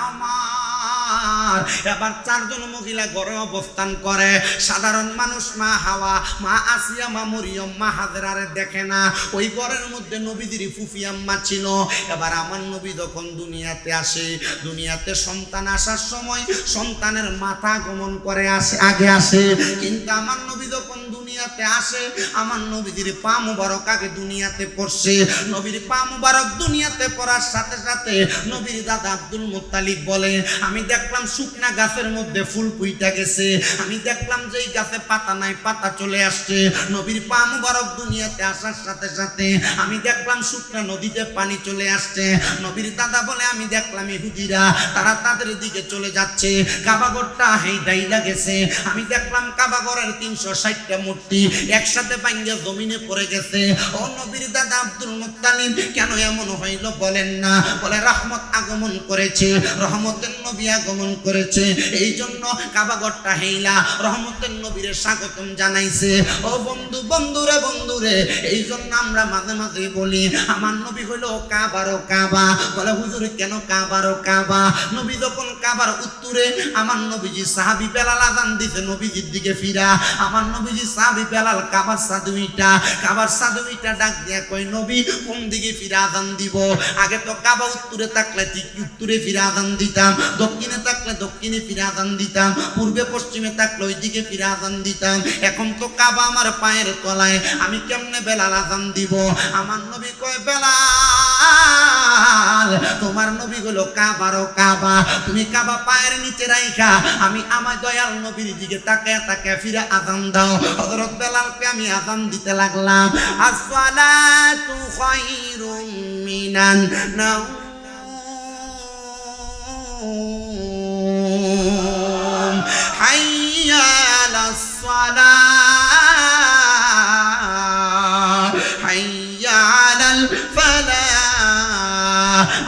আমার, এবার চারজন মহিলা ঘরে অবস্থান করে। সাধারণ মানুষ মা হাওয়া, মা আসিয়া, মা মরিয়ম, মা হাজেরারে দেখে না। ওই ঘরের মধ্যে নবীদের ফুফি আম্মা ছিল। এবার আমার নবী যখন দুনিয়াতে আসে, দুনিয়াতে সন্তান আসার সময় সন্তানের মাথা গমন করে আসে, আগে আসে। কিন্তু আমার নবী যখন দুনিয়াতে আসে, আমার নবীদের পা মুবারক আগে দুনিয়াতে পড়ছে। নবীর পা মুবারক দুনিয়াতে পড়ার সাথে সাথে নবীর দাদা আব্দুল মুত্তালিব বলে আমি দেখলাম শুকনা গাছের মধ্যে ফুল ফুইটা গেছে, আমি দেখলাম যে এই গাছে পাতা নাই, পাতা চলে আসছে। নবীর পা মুবারক দুনিয়াতে আসার সাথে সাথে আমি দেখলাম শুকনা নদীতে পানি চলে আসছে। নবীর দাদা বলে আমি দেখলাম ইহুদিরা তারা তাদের দিকে চলে যাচ্ছে, কাবাঘরটা হেইডাইলা গেছে। আমি দেখলাম কাবাঘরের 360টা মূর্তি একসাথে ভাঙ্গে জমিনে পড়ে গেছে। ও নবীর দাদা আব্দুল মুত্তালিব, কেন এমন হইল বলেন না? বলে রহমত আগমন করেছে, রহমতের নবী আগমন করেছে, এই জন্য কাবাঘরটা হেইলা রহমতের নবীরে স্বাগতম জানাইছে। ও বন্ধু, বন্ধুরে, বন্ধুরে, এই জন্য আমরা মাঝে মাঝে বলি আমার নবী হলো কাবারও কাবা। বলে হুজুর কেন কাবারও কাবা? নবী যখন কাবার উত্তরে আমার নবীজি সাহাবী বেলাল আযান দিতে নবীজির দিকে ফিরা, আমার নবীজি সাহাবী বেলাল কাবার সাদুইটা, কাবার সাদুইটা ডাক দিয়া কই নবী কোন দিকে ফিরা আযান দিব? আগে তো কাবা উত্তরে থাকলে ঠিক উত্তরে ফিরা আযান দিতাম, দক্ষিণে থাকলে দক্ষিণে ফিরা আযান দিতাম, পূর্বে পশ্চিমে থাকলে ওই দিকে ফিরা আযান দিতাম। এখন তো কাবা আমার পায়ের তলায়, আমি কেমনে বেলাল আযান দিব? আমার নবী কয় বেলাল, তোমার নবী হলো কাবারও কাবা, তুমি কাবা পায়ের নিচে রাইখা আমি আমার দয়াল নবীর দিকে তাকায় তাকায় ফিরা আযান দাও। হযরত বেলালকে আমি আযান দিতে লাগলাম, আসসালাতু খায়রুম মিনান নাওম, হাইয়া আলাস সালাহ, হাইয়া আলাল ফালাহ।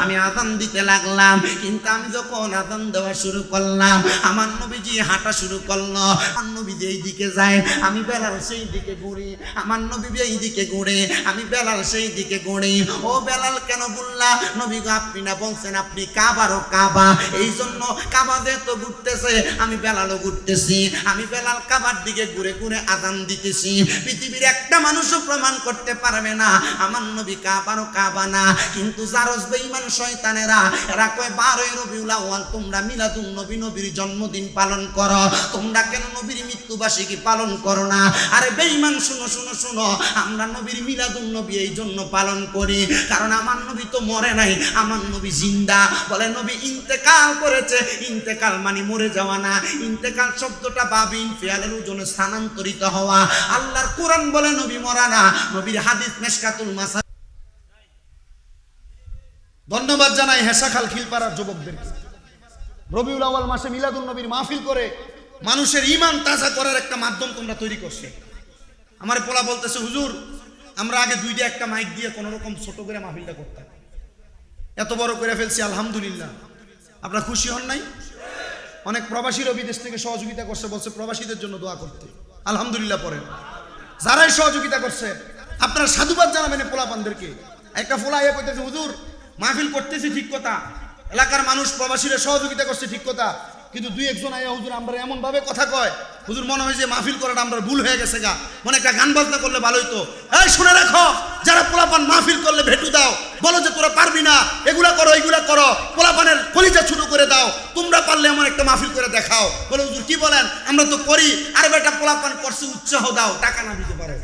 আমি আযান দিতে লাগলাম, কিন্তু আমি যখন আযান দেওয়া শুরু করলাম আমার নবীজি হাঁটা শুরু করলো। আমার নবী এই দিকে যায়, আমি বেলাল সেই দিকে ঘুরি, আমার নবী এই দিকে ঘুরে, আমি বেলাল সেই দিকে ঘুরি। ও বেলাল কেন বললা? নবী গো আপনি না বলছেন আপনি কাবারও কাবা, এই জন্য কাবা যেহেতু ঘুরতেছে আমি বেলালও ঘুরতেছি, আমি বেলাল কাবার দিকে ঘুরে ঘুরে আযান দিতেছি। পৃথিবীর একটা মানুষও প্রমাণ করতে পারবে না আমার নবী কাবারও কাবা না। কিন্তু জারজ বেঈমান শয়তান শয়তানেরা, এরা কয় 12 রবিউল আউয়াল তোমরা মিলাদুন নবী, নবীর জন্মদিন পালন করো, তোমরা কেন নবীর মৃত্যুবার্ষিকী পালন করো না? আরে বেঈমান, শুনো শুনো শুনো, আমরা নবীর মিলাদুন নবী এই জন্য পালন করি কারণ আমার নবী তো মরে নাই, আমার নবী জিন্দা। বলে নবী ইন্তেকাল করেছে, ইন্তেকাল মানে মরে যাওয়া না, ইন্তেকাল শব্দটা বাবিন ফিয়ালের ওজনে স্থানান্তরিত হওয়া। আল্লাহর কোরআন বলে নবী মরা না, নবীর হাদিস মিশকাতুল মাসা। ধন্যবাদ জানাই হেসাখাল খিলপাড়ার যুবকদেরকে। রবিউল আউয়াল মাসে মিলাদুন নবীর মাহফিল করে মানুষের ঈমান তাজা করার একটা মাধ্যম তোমরা তৈরি করছে। আমার পোলা বলতেছে, হুজুর আমরা আগে 2টা একটা মাইক দিয়ে কোনো রকম ছোট করে মাহফিলটা করতাম, এত বড় করে ফেলছি আলহামদুলিল্লাহ। আপনারা খুশি হন নাই? অনেক প্রবাসীরা বিদেশ থেকে সহযোগিতা করছে, বলছে প্রবাসীদের জন্য দোয়া করতে, আলহামদুলিল্লাহ। পড়েন যারাই সহযোগিতা করছে আপনারা সাধুবাদ জানাবেন পোলাপানদেরকে। একটা পোলা ইয়ে করতেছে, হুজুর মাহফিল করতেছি ঠিক কথা, এলাকার মানুষ প্রবাসীরা সহযোগিতা করছে ঠিক কথা, কিন্তু 2-1 আয়া হুজুর আমরা এমন ভাবে কথা কয়, হুজুর মনে হয় যে মাহফিল করাটা আমরা ভুল হয়ে গেছে গা, মনে একটা গান বাজনা করলে ভালোই তো। এই শুনে রাখো, যারা পোলাপান মাহফিল করলে ভেটু দাও, বলো যে তোরা পারবি না, এগুলা করো এগুলা করো, পোলাপানের কলিজা ছোট করে দাও, তোমরা পারলে এমন একটা মাহফিল করে দেখাও। বলে হুজুর কি বলেন, আমরা তো করি, আর বেটা পোলাপান করছে উৎসাহ দাও, টাকা না দিতে পারো।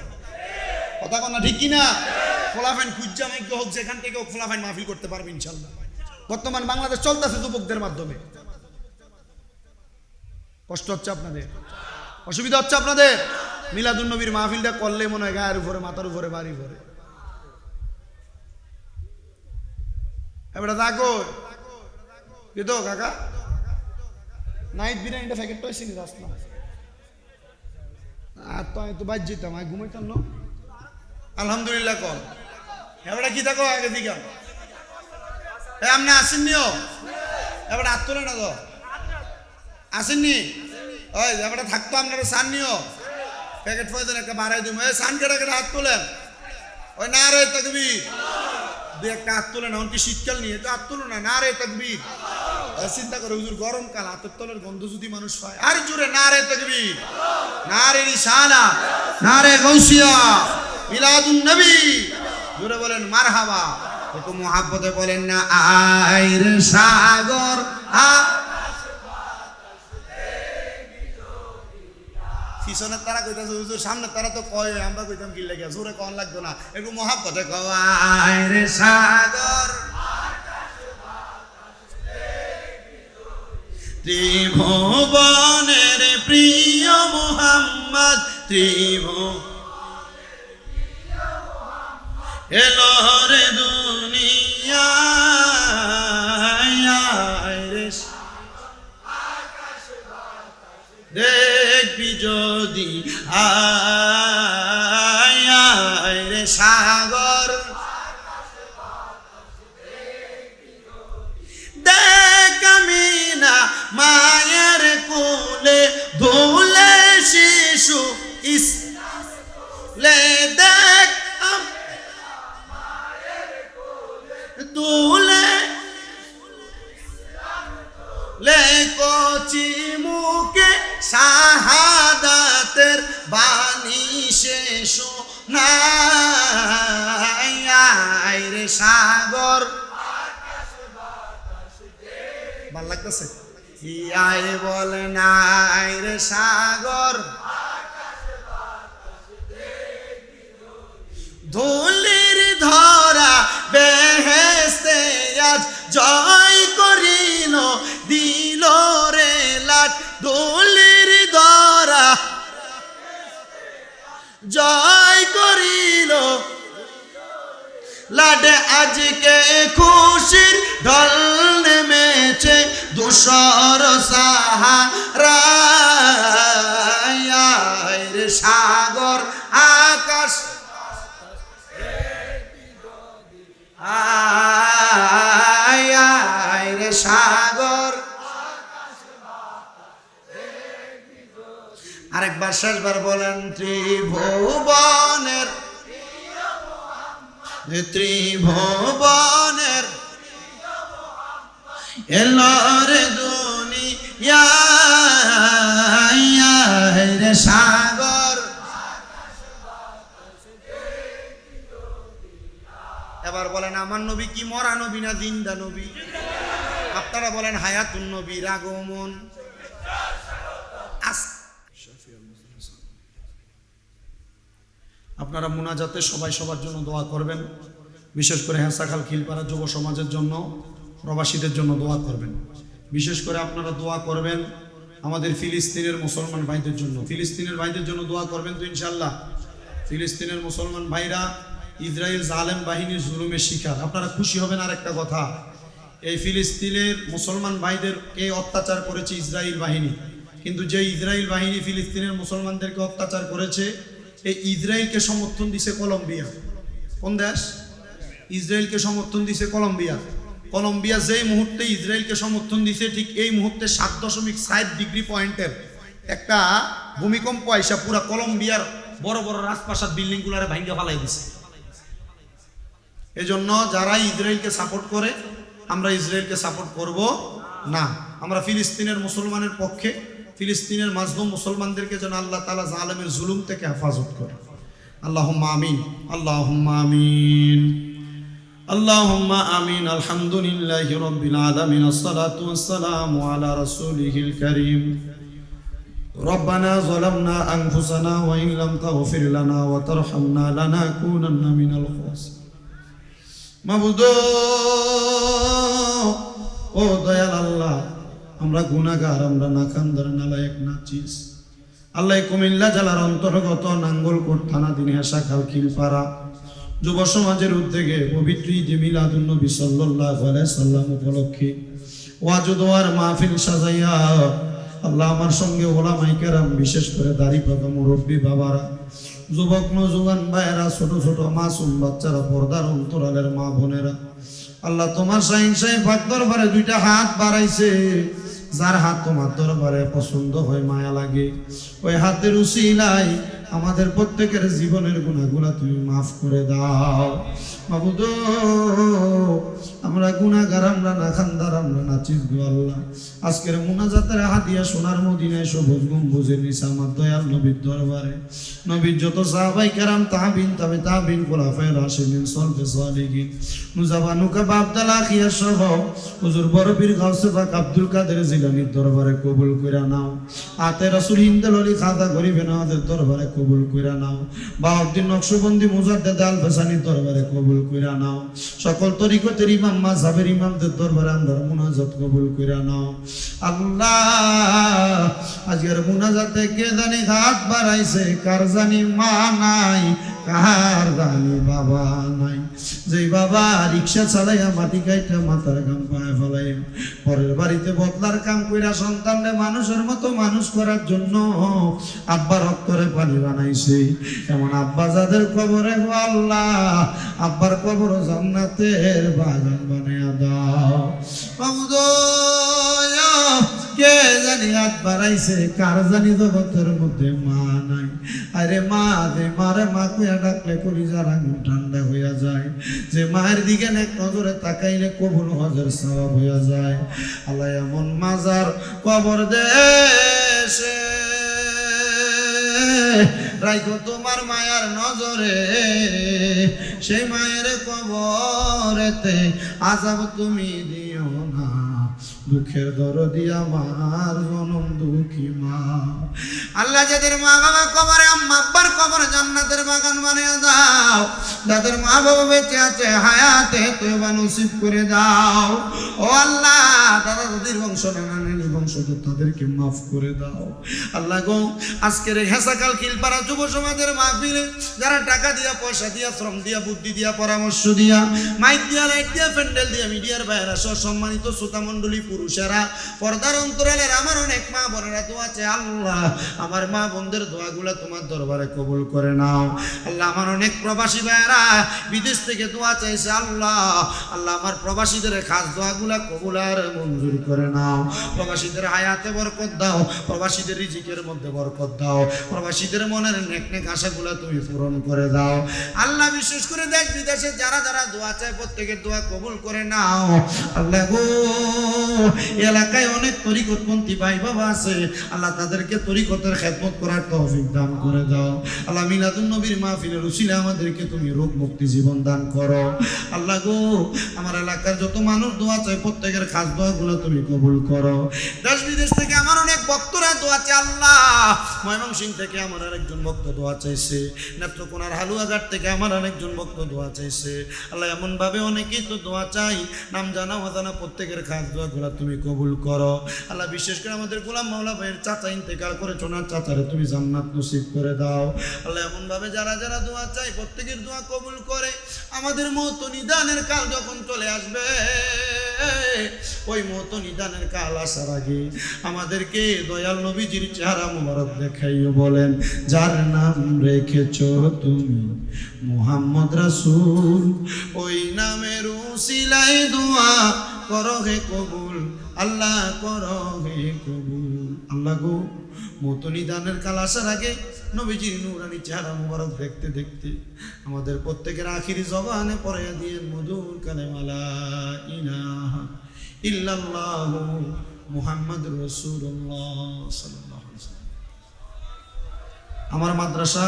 কথা কন না ঠিক কিনা? পোলাপান খুঁজা মাইক হোক, যেখান থেকে হোক পোলাপান মাহফিল করতে পারবে ইনশাল্লাহ। বর্তমান বাংলাদেশ চলতেছে যুবকদের মাধ্যমে। কষ্ট হচ্ছে আপনাদের, অসুবিধা হচ্ছে আপনাদের? মিলাদুন নবীর মাহফিলটা করলে মনে হয় গায়ের উপরে, মাথার উপরে, বাড়ি উপরে। এবার দেখো কিন্তু কাকা নাইট বিরিয়ানিটা প্যাকেট তো আসেনি রাস্তা, আর তো আমি তো বাদ যেতাম, আমি ঘুমাইতাম না। আলহামদুলিল্লাহ কল এবার কি থাকো আগে দিকে আপনি আসেননিও, এবার হাত তোলে না তো আসেননি, ওই এবারে থাকতো আপনারা সান নিও, প্যাকেট পয়সা একটা বাড়াই দিব, এই সান কেটে কেটে হাত তোলেন, ওই না রে তাকবীর, 2-1 হাত তোলে না, কি শীতকাল নিয়ে তো হাত তোলো না, না রে তাকবীর। চিন্তা করে হুজুর গরমকাল, হাতের তলের গন্ধ যদি মানুষ পায়, আর জোরে না রে তাকবীর, না রে রিসালাত, না রে গাউসিয়া, মিলাদুন নবী, জোরে বলেন মারহাবা। একটু মুহাব্বতে বলেন না, আইর সাগর পিছনের তারা কইতাছে হুজুর, সামনের তারা তো কয়, আমরা কইতাম কি লাগে, জোরে কন লাগতো না, একটু মুহাব্বতে কও, আইর সাগর ত্রিভুবনের প্রিয় মুহাম্মদ, এলো রে দুনিয়ায়, দেখবি যদি আয় রে সাগর, দেখ আমিনা মায়ের কোলে ধুলে শিশু ইসলে, দেখ দুলে লে কচি মুখে শাহাদাতের বাণী শেষ নাই রে সাগর। ভাল লাগতেছে? আয় বলে নাই রে সাগর, ধুলির ধরা বেহেশতে আজ জয় করিল, দিল রে লাট, ধুলির ধরা জয় করিল লাটে, আজকে খুশির ঢল নেমেছে ধূসর সাহারা, রে সাগর আকাশ, আয় রে সাগর। আরেকবার শেষবার বলেন, ত্রিভুবনের এলো রে দুনিয়ায় রে সাগর। এবার বলেন আমার নবী কি মরা নবী না জিন্দা নবী? আপনারা বলেন হায়াতুন নবীর আগমন। আপনারা মুনাজাতে সবাই সবার জন্য দোয়া করবেন, বিশেষ করে হেঁসাখাল খিলপাড়া যুব সমাজের জন্য, প্রবাসীদের জন্য দোয়া করবেন। বিশেষ করে আপনারা দোয়া করবেন আমাদের ফিলিস্তিনের মুসলমান ভাইদের জন্য। ফিলিস্তিনের ভাইদের জন্য দোয়া করবেন তো ইনশাল্লাহ। ফিলিস্তিনের মুসলমান ভাইরা ইসরায়েল জালেম বাহিনীর জুলুমের শিকার। আপনারা খুশি হবেন আর একটা কথা, এই ফিলিস্তিনের মুসলমান ভাইদেরকে অত্যাচার করেছে ইসরায়েল বাহিনী, কিন্তু যে ইসরায়েল বাহিনী ফিলিস্তিনের মুসলমানদেরকে অত্যাচার করেছে, এই ইসরায়েলকে সমর্থন দিছে কলম্বিয়া। কোন দেশ? ইসরায়েলকে সমর্থন দিছে কলম্বিয়া। কলম্বিয়া যেই মুহূর্তে ইসরায়েলকে সমর্থন দিছে, ঠিক এই মুহূর্তে 7.6 ডিগ্রি পয়েন্টের একটা ভূমিকম্প আইসা পুরা কলম্বিয়ার বড় বড় রাজপ্রাসাদ বিল্ডিং গুলারে ভাঙ্গা ফালাই দিছে। এজন্য যারা ইসরায়েলকে সাপোর্ট করে, আমরা ইসরায়েলকে সাপোর্ট করব না। আমরা ফিলিস্তিনের মুসলমানের পক্ষে, ফিলিস্তিনের মাজলুম মুসলমানদেরকে যেন আল্লাহ তাআলা জালেমের জুলুম থেকে হেফাজত করে। আল্লাহুম্মা আমিন, আল্লাহুম্মা আমিন, আল্লাহুম্মা আমিন। আলহামদুলিল্লাহি রাব্বিল আলামিন, আসসালাতু ওয়াসসালামু আলা রাসূলিহিল কারীম। রব্বানা যালামনা আনফুসানা ওয়া ইন লাম তাগফির লানা ওয়া তারহামনা লানাকুনান্না মিনাল খাসিরিন। মাবুদ, ও দয়াল আল্লাহ, আমরা গুনাহগার, আমরা নাকান্দার, নালায়েক, নাচিস। আল্লাহ কুমিল্লা জেলার অন্তর্গত নাঙ্গলকোট থানাধীন হেঁসাখাল খিলপাড়া যুব সমাজের উদ্যোগে পবিত্র ঈদ মিলাদুন নবী সাল্লাল্লাহু আলাইহি সাল্লাম উপলক্ষে ওয়াজ ও দোয়ার মাহফিল সাজাইয়া আল্লাহ আমার সঙ্গে ওলামায়ে কেরাম, বিশেষ করে দাড়ি পাকা মুরব্বী বাবারা, যুবক নওজোয়ান ভাইয়েরা, ছোট ছোট মাসুম বাচ্চারা, পর্দার অন্তরালের মা বোনেরা, আল্লাহ তোমার শাহিনশাহী পাক দরবারে দুইটা হাত বাড়াইছে। যার হাত তোমার দরবারে পছন্দ হয়, মায়া লাগে, ওই হাতের উসিলায় আমাদের প্রত্যেকের জীবনের গুনাহগুলা তুমি মাফ করে দাও। মাবুদ, আমরা গুনাহগার, আমরা নাখানদার, আমরা নাচিস গো আল্লাহ। আজকের মুনাজাতের হাদিয়া সোনার মদিনায় সবুজ গম্বুজের নিচে আমার দয়াল নবীর দরবারে, নবীর যত সাহাবায়ে কেরাম, তাবিন, তাবে তাবিন, খুলাফায়ে রাশিদিন, সলফে সালিহিন, নুজাবানুকা আব্দুল্লাহ খিয়া সহ হুজুর বড় পীর গাউসে পাক আব্দুল কাদের জিলানীর দরবারে কবুল কইরা নাও। আতে রাসূল হিন্দাল আলী খাজা গরিবে নওয়াজের দরবারে কবুল কইরা নাও। বাউদ্দিন নকশবন্দি মুজাদ্দেদ আল ফাসানির দরবারে কবুল কইরা নাও। সকল তরিকতের ইমাম, মাযহাবের ইমামদের দরবারে আমরা মুনাজাত কবুল কইরা নাও। আল্লাহ, আজকের মুনাজাতে কে জানি হাত বাড়াইছে, কার জানি মা নাই, কার জানি বাবা নাই। যে বাবা রিক্সা চালাইয়া মাটি কাইটা মাথার ঘাম পায়ে ফেলাই পরের বাড়িতে বদলার কাম কইরা সন্তানরে মানুষের মতো মানুষ করার জন্য আব্বার রক্তরে পানি বানাইছে, এমন আব্বা যাদের কবরে গো আল্লাহ, আব্বার কবর জান্নাতের বাগান বানাইয়া দাও। মাবুদ, কে জানি হাত বাড়াইছে, কার জানি জগতের মধ্যে মা নাই। আরে মা, যে মারে মা কইয়া ডাকলে কলিজার আগুন ঠান্ডা হইয়া যায়, যে মায়ের দিকে এক নজরে তাকাইলে কবুল হজের সওয়াব হইয়া যায়। আল্লাহ এমন মাজার কবর দেশে রাইখো তোমার মায়ার নজরে, সেই মায়ের কবরেতে আযাব তুমি দিও না, দুঃখের দরদি আমার জনম দুঃখী মা। আল্লাহ, যাদের মা বাবা কবরে, আম্মা আব্বার কবরে জান্নাতের বাগান বানিয়ে দাও। যাদের মা বাবা বেঁচে আছে, হায়াতে তওবা নসিব করে দাও। ও আল্লাহ, দাদা দাদির বংশ, নানানির বংশ, তাদেরকে মাফ করে দাও। আল্লাহ গো, আজকের হেঁসাখাল খিলপাড়া যুব সমাজের মাহফিলে যারা টাকা দিয়া, পয়সা দিয়া, শ্রম দিয়া, বুদ্ধি দিয়া, পরামর্শ দিয়া, মাইক দিয়া, লাইট দিয়া, প্যান্ডেল দিয়া, মিডিয়ার বাইরা সহ সম্মানিত শ্রোতা মণ্ডলী, পুরুষেরা, পর্দার অন্তরালের আমার অনেক মা বোনেরা দোয়া আছে। আল্লাহ, আমার মা বোনদের দোয়াগুলা তোমার দরবারে কবুল করে নাও। আল্লাহ, আমার অনেক প্রবাসী ভাইয়েরা বিদেশ থেকে দোয়া চাইছে। আল্লাহ, আল্লাহ আমার প্রবাসীদের খাস দোয়াগুলা কবুল আর মঞ্জুর করে নাও। প্রবাসীদের হায়াতে বরকত দাও, প্রবাসীদের রিজিকের মধ্যে বরকত দাও, প্রবাসীদের মনের নেক নেক আশাগুলা তুমি পূরণ করে দাও। আল্লাহ, বিশেষ করে দেশ বিদেশে যারা যারা দোয়া চায় প্রত্যেকের দোয়া কবুল করে নাও। আল্লাহ গো, এলাকায় অনেক তরিকতপন্থী ভাই বাবা আছে, আল্লাহ তাদেরকে তরিকতের খেদমত করার তৌফিক দান করে দাও। আল্লাহ মিলাদুন নবীর মাহফিলের উসিলে আমাদেরকে তুমি রোগ মুক্তি জীবন দান করো। আল্লাহ গো, আমার এলাকার যত মানুষ দোয়া চায় প্রত্যেকের খাস দোয়াগুলো তুমি কবুল করো। দেশ বিদেশ থেকে আমার অনেক ভক্তরা দোয়া চায় আল্লাহ। ময়মনসিংহ থেকে আমার আরেকজন ভক্ত দোয়া চাইছে, নেত্রকোনার হালুয়াঘাট থেকে আমার আরেকজন ভক্ত দোয়া চাইছে। আল্লাহ এমন ভাবে অনেকেই তো দোয়া চাই, নাম জানা অজানা প্রত্যেকের খাস দোয়াগুলো তুমি কবুল করো। আল্লাহ বিশেষ করে আমাদের গোলাম মাওলা ভাইয়ের চাচা ইন্তেকাল করে ওনার চাচারে তুমি জান্নাত নসিব করে দাও। আল্লাহ এমন ভাবে যারা যারা দোয়া চাই প্রত্যেকের দোয়া কবুল করে। আমাদের মত নিদানের কাল যখন চলে আসবে, ওই মত নিদানের কাল আসার আগে আমাদেরকে দয়াল নবীজির চেহারা মুবারক দেখাইও। বলেন, যার নাম রেখেছ তুমি মুহাম্মদ রাসূল, ওই নামের উসিলায় দোয়া করো হে কবুল, আল্লাহ করো হে কবুল। আল্লাহ গো, মত নিদানের কাল আসার আগে নবীজির নূরানি চেহারা মুবারক দেখতে দেখতে আমাদের প্রত্যেকের আখিরি জবানে পড়াইয়া দিয়ে মধুর কালেমা লা ইলাহা ইল্লাল্লাহু মুহাম্মাদুর রাসূলুল্লাহ সাল্লাল্লাহু আলাইহি ওয়াসাল্লাম। আমার মাদ্রাসা